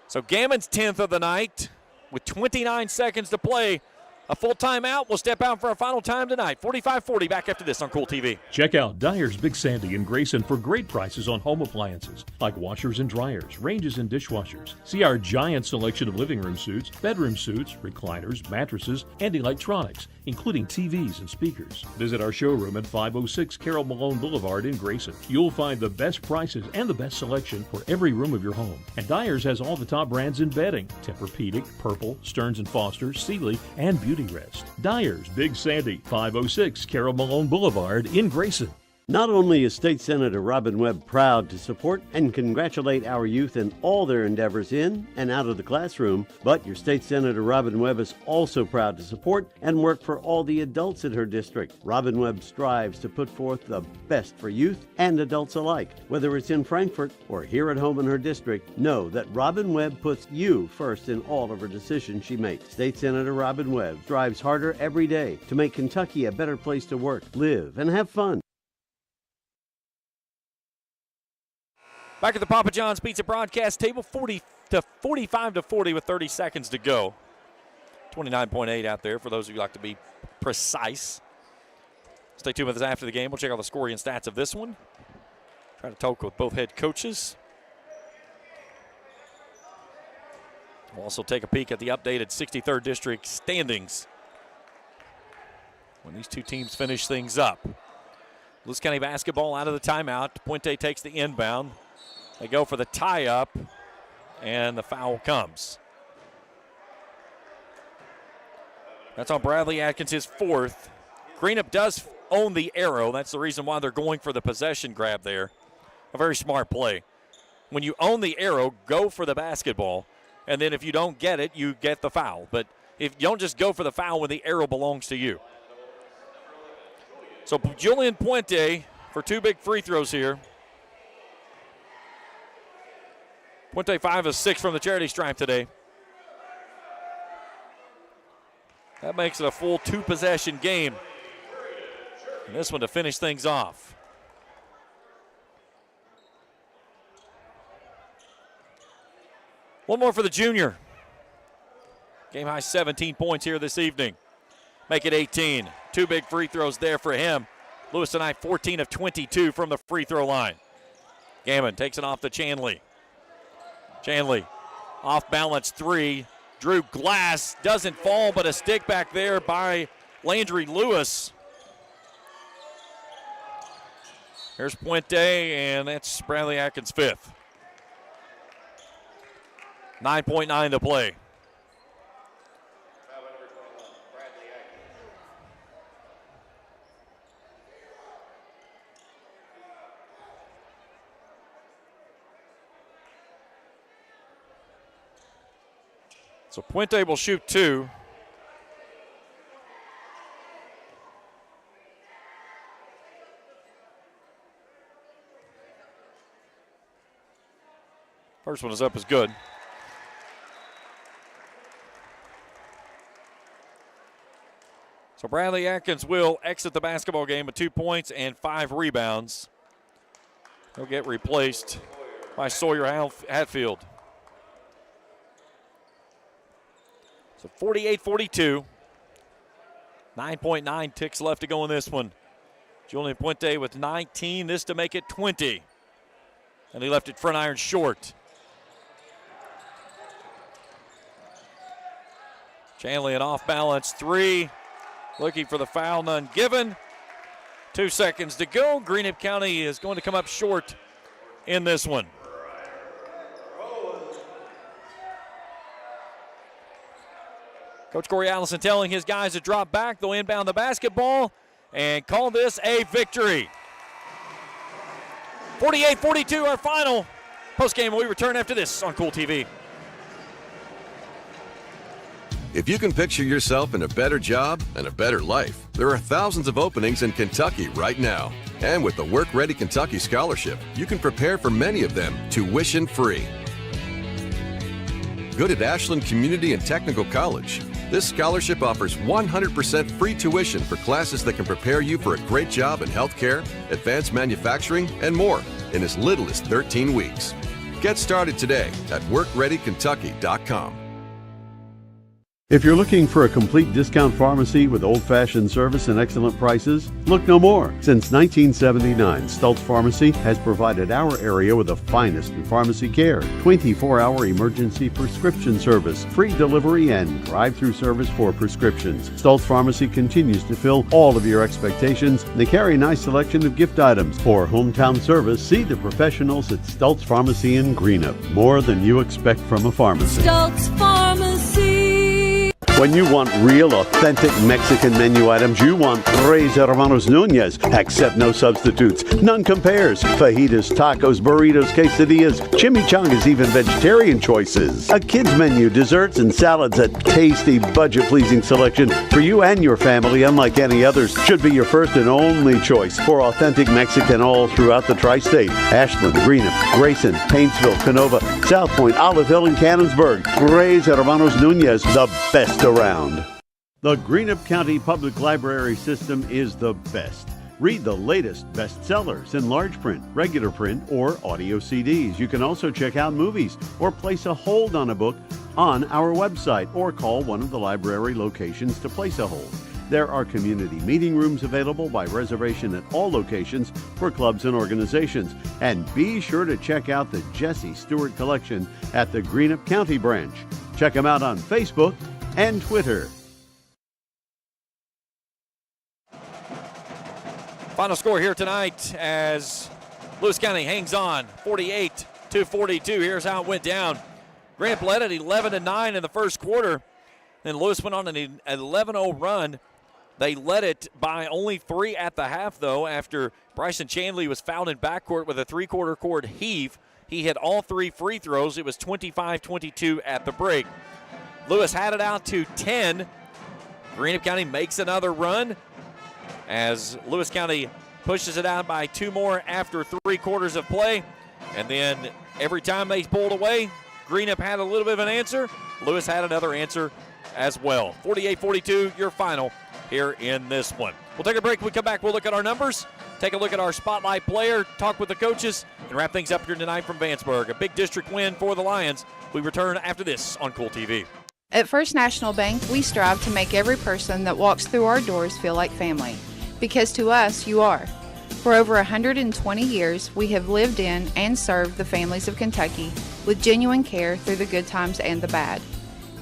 So Gammon's 10th of the night with 29 seconds to play. A full timeout. We'll step out for our final time tonight. 45-40 back after this on Kool TV. Check out Dyer's Big Sandy in Grayson for great prices on home appliances like washers and dryers, ranges and dishwashers. See our giant selection of living room suites, bedroom suites, recliners, mattresses, and electronics, including TVs and speakers. Visit our showroom at 506 Carroll Malone Boulevard in Grayson. You'll find the best prices and the best selection for every room of your home. And Dyer's has all the top brands in bedding: Tempur-Pedic, Purple, Stearns & Foster, Sealy, and Beauty Rest. Dyer's Big Sandy, 506 Carroll Malone Boulevard in Grayson. Not only is State Senator Robin Webb proud to support and congratulate our youth in all their endeavors in and out of the classroom, but your State Senator Robin Webb is also proud to support and work for all the adults in her district. Robin Webb strives to put forth the best for youth and adults alike. Whether it's in Frankfort or here at home in her district, know that Robin Webb puts you first in all of her decisions she makes. State Senator Robin Webb strives harder every day to make Kentucky a better place to work, live, and have fun. Back at the Papa John's Pizza broadcast table, 45-40 with 30 seconds to go. 29.8 out there for those of you who like to be precise. Stay tuned with us after the game. We'll check out the scoring and stats of this one. Try to talk with both head coaches. We'll also take a peek at the updated 63rd District standings when these two teams finish things up. Lewis County basketball out of the timeout. Puente takes the inbound. They go for the tie-up, and the foul comes. That's on Bradley Atkins, his 4th. Greenup does own the arrow. That's the reason why they're going for the possession grab there. A very smart play. When you own the arrow, go for the basketball, and then if you don't get it, you get the foul. But if you don't just go for the foul when the arrow belongs to you. So Julian Puente for 2 big free throws here. Puente 5 of 6 from the charity stripe today. That makes it a full 2-possession game. And this one to finish things off. One more for the junior. Game high 17 points here this evening. Make it 18. 2 big free throws there for him. Lewis tonight 14 of 22 from the free throw line. Gammon takes it off to Chanley. Chanley, off balance 3. Drew glass, doesn't fall, but a stick back there by Landry Lewis. Here's Puente, and that's Bradley Atkins' 5th. 9.9 to play. So Puente will shoot 2. First one is up is good. So Bradley Atkins will exit the basketball game with 2 points and 5 rebounds. He'll get replaced by Sawyer Hatfield. So 48-42. 9.9 ticks left to go in this one. Julian Puente with 19, this to make it 20. And he left it front iron short. Chanley an off balance three. Looking for the foul, none given. 2 seconds to go. Greenup County is going to come up short in this one. Coach Corey Allison telling his guys to drop back. They'll inbound the basketball and call this a victory. 48-42 our final. Postgame, we return after this on Kool TV. If you can picture yourself in a better job and a better life, there are thousands of openings in Kentucky right now. And with the Work Ready Kentucky Scholarship, you can prepare for many of them tuition-free. Good at Ashland Community and Technical College. This scholarship offers 100% free tuition for classes that can prepare you for a great job in healthcare, advanced manufacturing, and more in as little as 13 weeks. Get started today at workreadykentucky.com. If you're looking for a complete discount pharmacy with old-fashioned service and excellent prices, look no more. Since 1979, Stultz Pharmacy has provided our area with the finest in pharmacy care, 24-hour emergency prescription service, free delivery, and drive-through service for prescriptions. Stultz Pharmacy continues to fill all of your expectations. They carry a nice selection of gift items. For hometown service, see the professionals at Stultz Pharmacy in Greenup. More than you expect from a pharmacy. Stultz Pharmacy. When you want real, authentic Mexican menu items, you want Tres Hermanos Nunez. Accept no substitutes. None compares. Fajitas, tacos, burritos, quesadillas, chimichangas, even vegetarian choices. A kids menu, desserts and salads, a tasty, budget-pleasing selection for you and your family, unlike any others. Should be your first and only choice for authentic Mexican all throughout the tri-state. Ashland, Greenup, Grayson, Paintsville, Canova, South Point, Olive Hill, and Cannonsburg. Tres Hermanos Nunez, the best around. The Greenup County Public Library system is the best. Read the latest bestsellers in large print, regular print, or audio CDs. You can also check out movies or place a hold on a book on our website or call one of the library locations to place a hold. There are community meeting rooms available by reservation at all locations for clubs and organizations. And be sure to check out the Jesse Stewart collection at the Greenup County branch. Check them out on Facebook and Twitter. Final score here tonight as Lewis County hangs on 48-42. Here's how it went down. Greenup led at 11-9 in the first quarter. Then Lewis went on an 11-0 run. They led it by only 3 at the half, though, after Bryson Chanley was fouled in backcourt with a three-quarter court heave. He hit all 3 free throws. It was 25-22 at the break. Lewis had it out to 10. Greenup County makes another run as Lewis County pushes it out by 2 more after 3 quarters of play. And then every time they pulled away, Greenup had a little bit of an answer. Lewis had another answer as well. 48-42, your final here in this one. We'll take a break. When we come back, we'll look at our numbers, take a look at our spotlight player, talk with the coaches, and wrap things up here tonight from Vanceburg. A big district win for the Lions. We return after this on Kool TV. At First National Bank, we strive to make every person that walks through our doors feel like family. Because to us, you are. For over 120 years, we have lived in and served the families of Kentucky with genuine care through the good times and the bad.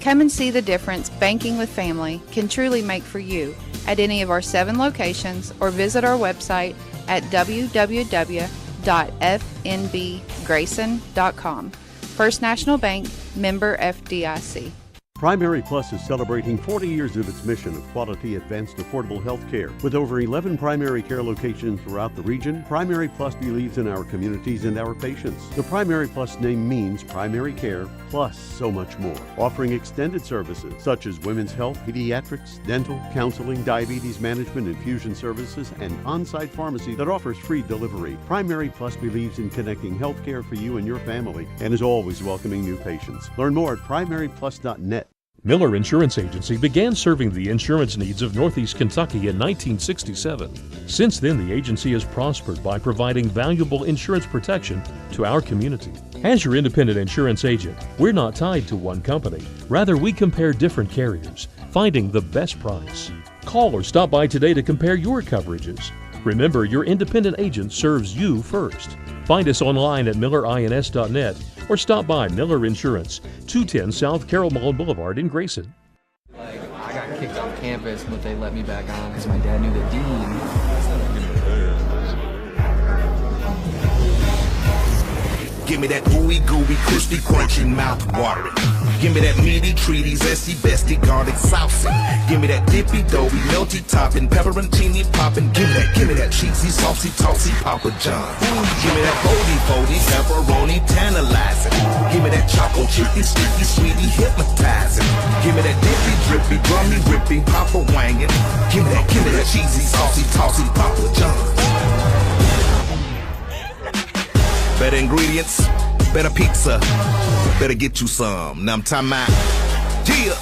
Come and see the difference banking with family can truly make for you at any of our 7 locations or visit our website at www.fnbgrayson.com. First National Bank, member FDIC. Primary Plus is celebrating 40 years of its mission of quality, advanced, affordable health care. With over 11 primary care locations throughout the region, Primary Plus believes in our communities and our patients. The Primary Plus name means primary care plus so much more. Offering extended services such as women's health, pediatrics, dental, counseling, diabetes management, infusion services, and on-site pharmacy that offers free delivery. Primary Plus believes in connecting health care for you and your family and is always welcoming new patients. Learn more at primaryplus.net. Miller Insurance Agency began serving the insurance needs of Northeast Kentucky in 1967. Since then, the agency has prospered by providing valuable insurance protection to our community. As your independent insurance agent, we're not tied to one company. Rather, we compare different carriers, finding the best price. Call or stop by today to compare your coverages. Remember, your independent agent serves you first. Find us online at millerins.net or stop by Miller Insurance, 210 South Carroll Mall Boulevard in Grayson. I got kicked off campus, but they let me back on because my dad knew the dean. Give me that ooey gooey, crispy, crunchy, mouth watering. Give me that meaty, treaty, zesty, bestie, garlic, saucy. Give me that dippy, doughy, melty, topping, pepperoncini, popping. Give me that cheesy, saucy, tossy, Papa John. Give me that foldy, pepperoni, tantalizing. Give me that choco chicky, sticky, sweetie, hypnotizing. Give me that dippy, drippy, drummy, rippy, Papa wangin'. Give me that cheesy, saucy, tossy, Papa John. Better ingredients, better pizza, better get you some. Now I'm talking about, yeah.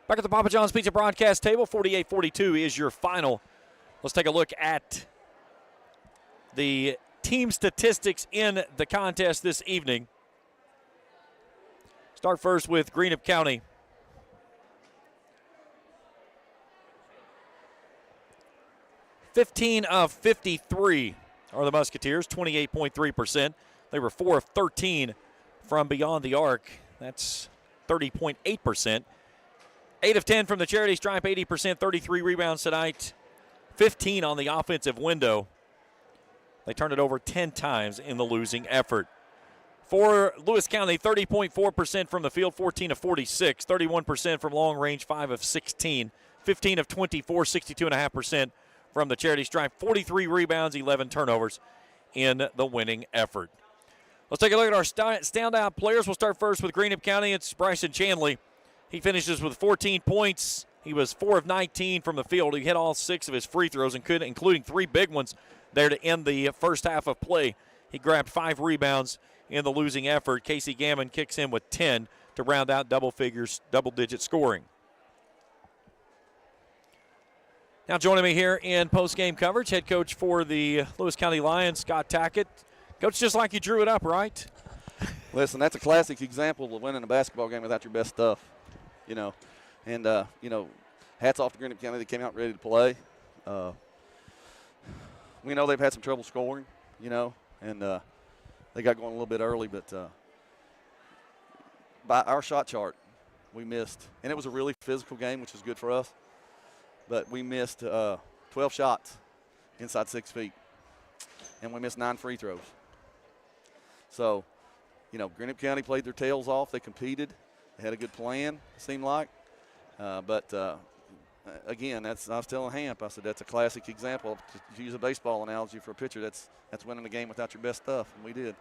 Back at the Papa John's Pizza broadcast table, 48-42 is your final. Let's take a look at the team statistics in the contest this evening. Start first with Greenup County. "15 of 53 are the Musketeers, 28.3%. They were 4 of 13 from beyond the arc. That's 30.8%. 8 of 10 from the charity stripe, 80%, 33 rebounds tonight, 15 on the offensive window. They turned it over 10 times in the losing effort. For Lewis County, 30.4% from the field, 14 of 46, 31% from long range, 5 of 16, 15 of 24, 62.5% from the charity stripe, 43 rebounds, 11 turnovers in the winning effort. Let's take a look at our standout players. We'll start first with Greenup County. It's Bryson Chanley. He finishes with 14 points. He was 4 of 19 from the field. He hit all 6 of his free throws, including 3 big ones there to end the first half of play. He grabbed 5 rebounds in the losing effort. Casey Gammon kicks in with 10 to round out double-digit scoring. Now joining me here in post-game coverage, head coach for the Lewis County Lions, Scott Tackett. Coach, just like you drew it up, right? Listen, that's a classic example of winning a basketball game without your best stuff, And, hats off to Greenup County. They came out ready to play. We know they've had some trouble scoring, and they got going a little bit early. But by our shot chart, we missed. And it was a really physical game, which was good for us. But we missed 12 shots inside 6 feet. And we missed 9 free throws. So, Greenup County played their tails off. They competed. They had a good plan, it seemed like. But again, I was telling Hamp, I said, that's a classic example. To use a baseball analogy for a pitcher, that's winning the game without your best stuff, and we did.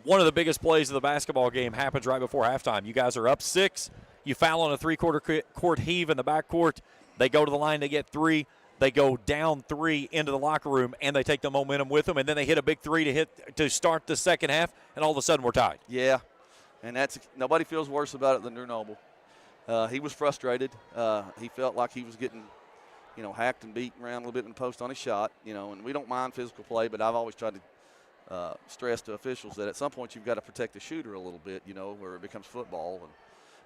One of the biggest plays of the basketball game happens right before halftime. You guys are up 6. You foul on a 3-quarter court heave in the backcourt. They go to the line, they get 3. They go down 3 into the locker room, and they take the momentum with them, and then they hit a big 3 to start the second half, and all of a sudden we're tied. Yeah, and nobody feels worse about it than Drew Noble. He was frustrated. He felt like he was getting, hacked and beat around a little bit in the post on his shot, and we don't mind physical play, but I've always tried to stress to officials that at some point you've got to protect the shooter a little bit, where it becomes football.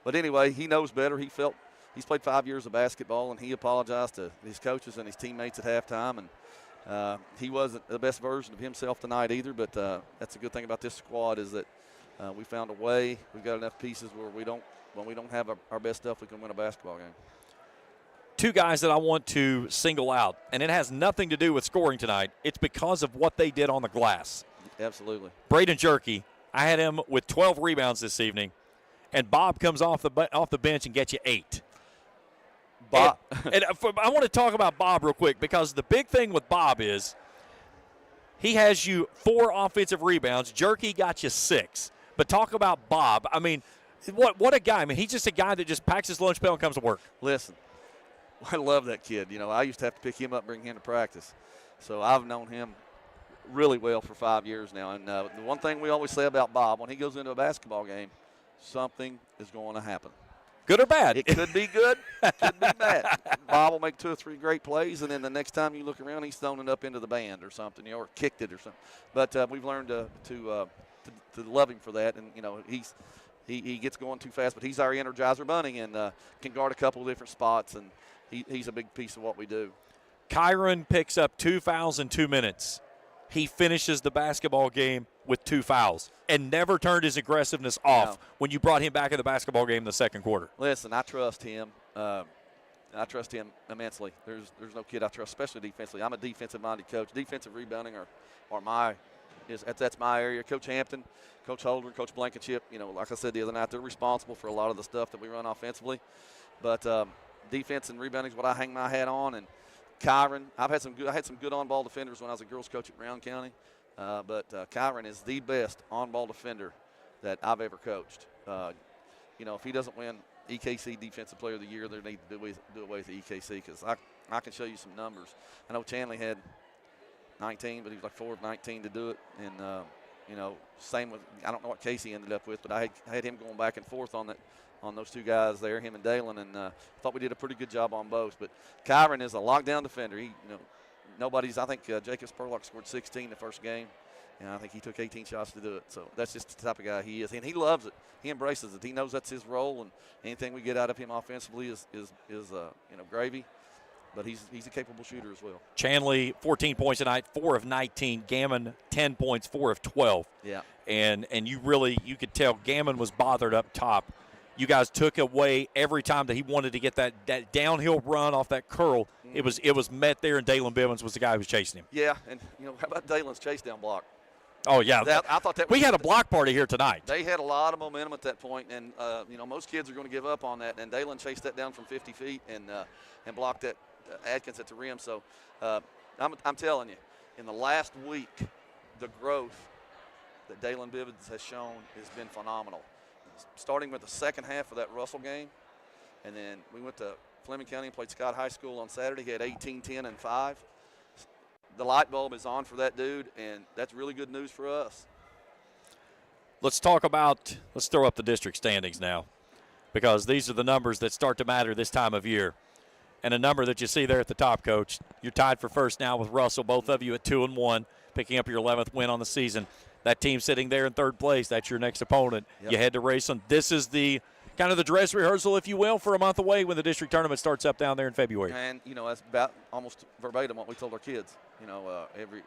But anyway, he knows better. He's played 5 years of basketball, and he apologized to his coaches and his teammates at halftime. And he wasn't the best version of himself tonight either, but that's a good thing about this squad is that we found a way. We've got enough pieces where when we don't have our best stuff, we can win a basketball game. 2 guys that I want to single out, and it has nothing to do with scoring tonight. It's because of what they did on the glass. Absolutely. Braden Jerky, I had him with 12 rebounds this evening, and Bob comes off the bench and gets you 8. Bob. And I want to talk about Bob real quick, because the big thing with Bob is he has you 4 offensive rebounds. Jerky got you 6. But talk about Bob. I mean, what a guy. I mean, he's just a guy that just packs his lunch pail and comes to work. Listen, I love that kid. You know, I used to have to pick him up and bring him to practice. So I've known him really well for 5 years now. And the one thing we always say about Bob, when he goes into a basketball game, something is going to happen. Good or bad? It could be good, could be bad. Bob will make 2 or 3 great plays, and then the next time you look around, he's thrown it up into the band or something, or kicked it or something. But we've learned to love him for that, and he gets going too fast, but he's our Energizer Bunny and can guard a couple of different spots, and he's a big piece of what we do. Kyron picks up 2 fouls in 2 minutes. He finishes the basketball game with 2 fouls and never turned his aggressiveness off when you brought him back in the basketball game in the second quarter. Listen, I trust him. I trust him immensely. There's no kid I trust, especially defensively. I'm a defensive-minded coach. Defensive rebounding that's my area. Coach Hampton, Coach Holder, Coach Blankenship, like I said the other night, they're responsible for a lot of the stuff that we run offensively. But defense and rebounding is what I hang my hat on. And Kyron, I had some good on-ball defenders when I was a girls coach at Brown County. But Kyron is the best on-ball defender that I've ever coached. If he doesn't win EKC Defensive Player of the Year, they need to do away with the EKC, because I can show you some numbers. I know Chanley had 19, but he was like 4 of 19 to do it. And, same with, I don't know what Casey ended up with, but I had him going back and forth on those 2 guys there, him and Dalen, and thought we did a pretty good job on both. But Kyron is a lockdown defender. I think Jacob Spurlock scored 16 the first game, and I think he took 18 shots to do it. So that's just the type of guy he is, and he loves it. He embraces it. He knows that's his role, and anything we get out of him offensively is gravy. But he's a capable shooter as well. Chanley, 14 points tonight, 4 of 19. Gammon, 10 points, 4 of 12. Yeah. And you could tell Gammon was bothered up top. You guys took away every time that he wanted to get that downhill run off that curl. Mm-hmm. It was met there, and Dalen Bivens was the guy who was chasing him. Yeah, and how about Dalen's chase down block? Oh yeah, I thought that we had a block party here tonight. They had a lot of momentum at that point, and most kids are going to give up on that. And Dalen chased that down from 50 feet and blocked that Adkins at the rim. So I'm telling you, in the last week, the growth that Dalen Bivens has shown has been phenomenal. Starting with the second half of that Russell game, and then we went to Fleming County and played Scott High School on Saturday. He had 18, 10, and 5. The light bulb is on for that dude, and that's really good news for us. Let's throw up the district standings now, because these are the numbers that start to matter this time of year. And a number that you see there at the top, Coach, you're tied for first now with Russell, both of you at 2-1, picking up your 11th win on the season. That team sitting there in third place, that's your next opponent. Yep. You head to Raceland. This is the kind of the dress rehearsal, if you will, for a month away when the district tournament starts up down there in February. And, that's about almost verbatim what we told our kids.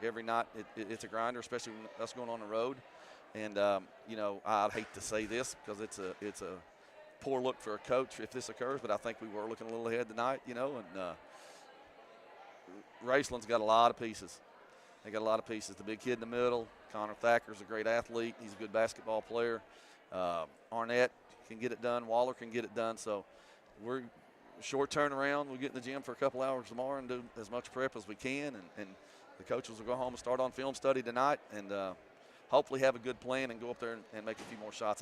Every night it's a grinder, especially when us going on the road. And, I'd hate to say this because it's a poor look for a coach if this occurs, but I think we were looking a little ahead tonight, and Raceland's got a lot of pieces. They got a lot of pieces. The big kid in the middle, Connor Thacker's a great athlete. He's a good basketball player. Arnett can get it done. Waller can get it done. So we're short turnaround. We'll get in the gym for a couple hours tomorrow and do as much prep as we can. And the coaches will go home and start on film study tonight and hopefully have a good plan and go up there and make a few more shots.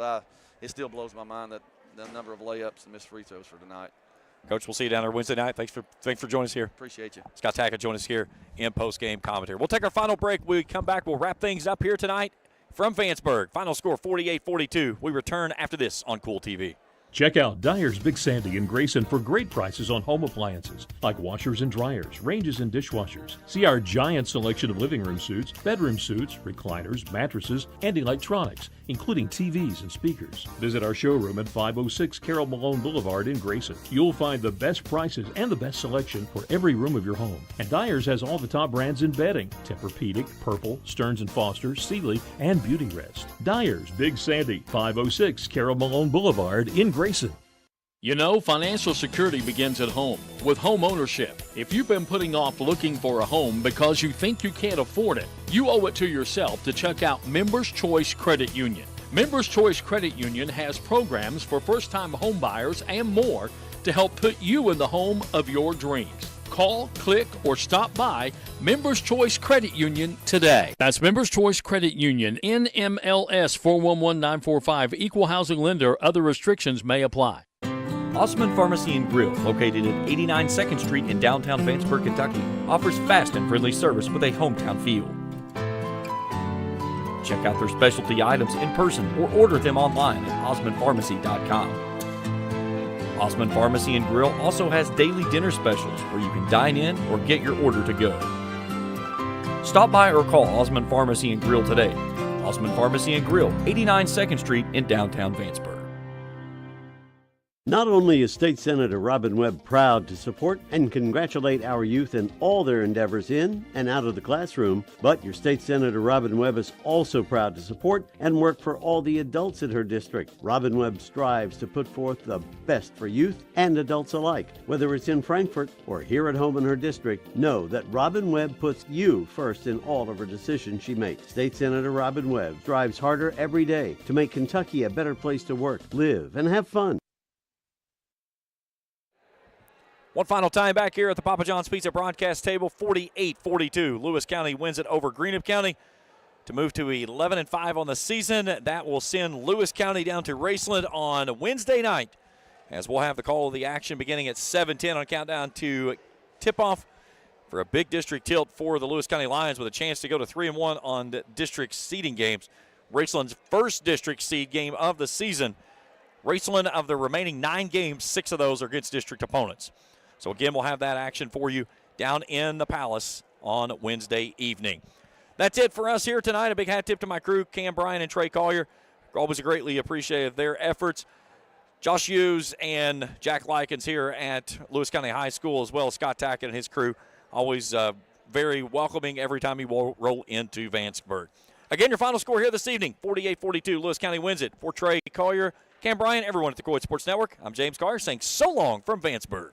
It still blows my mind that the number of layups and missed free throws for tonight. Coach, we'll see you down there Wednesday night. Thanks for joining us here. Appreciate you. Scott Tackett join us here in post-game commentary. We'll take our final break. When we come back, we'll wrap things up here tonight from Vanceburg. Final score 48-42. We return after this on Kool TV. Check out Dyer's Big Sandy in Grayson for great prices on home appliances like washers and dryers, ranges and dishwashers. See our giant selection of living room suites, bedroom suites, recliners, mattresses, and electronics, including TVs and speakers. Visit our showroom at 506 Carroll Malone Boulevard in Grayson. You'll find the best prices and the best selection for every room of your home. And Dyer's has all the top brands in bedding: Tempur-Pedic, Purple, Stearns & Foster, Sealy, and Beauty Rest. Dyer's Big Sandy, 506 Carroll Malone Boulevard in Grayson. Financial security begins at home with home ownership. If you've been putting off looking for a home because you think you can't afford it, you owe it to yourself to check out Members Choice Credit Union. Members Choice Credit Union has programs for first-time home buyers and more to help put you in the home of your dreams. Call, click, or stop by Members Choice Credit Union today. That's Members Choice Credit Union, NMLS 411945, Equal Housing Lender. Other restrictions may apply. Osman Pharmacy and Grill, located at 89 2nd Street in downtown Vanceburg, Kentucky, offers fast and friendly service with a hometown feel. Check out their specialty items in person or order them online at osmanpharmacy.com. Osman Pharmacy and Grill also has daily dinner specials where you can dine in or get your order to go. Stop by or call Osman Pharmacy and Grill today. Osman Pharmacy and Grill, 89 2nd Street in downtown Vanceburg. Not only is State Senator Robin Webb proud to support and congratulate our youth in all their endeavors in and out of the classroom, but your State Senator Robin Webb is also proud to support and work for all the adults in her district. Robin Webb strives to put forth the best for youth and adults alike. Whether it's in Frankfort or here at home in her district, know that Robin Webb puts you first in all of her decisions she makes. State Senator Robin Webb strives harder every day to make Kentucky a better place to work, live, and have fun. One final time back here at the Papa John's Pizza broadcast table, 48-42. Lewis County wins it over Greenup County to move to 11-5 on the season. That will send Lewis County down to Raceland on Wednesday night, as we'll have the call of the action beginning at 7:10 on countdown to tip-off for a big district tilt for the Lewis County Lions with a chance to go to 3-1 on district seeding games. Raceland's first district seed game of the season. Raceland, of the remaining 9 games, 6 of those are against district opponents. So, again, we'll have that action for you down in the Palace on Wednesday evening. That's it for us here tonight. A big hat tip to my crew, Cam Bryan and Trey Collier. Always greatly appreciated their efforts. Josh Hughes and Jack Likens here at Lewis County High School, as well as Scott Tackett and his crew. Always very welcoming every time you roll into Vanceburg. Again, your final score here this evening, 48-42. Lewis County wins it. For Trey Collier, Cam Bryan, everyone at the Kool Sports Network, I'm James Collier saying so long from Vanceburg.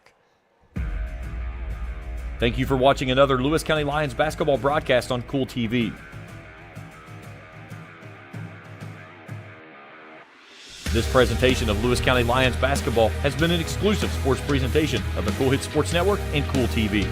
Thank you for watching another Lewis County Lions basketball broadcast on Kool TV. This presentation of Lewis County Lions basketball has been an exclusive sports presentation of the Kool Sports Network and Kool TV.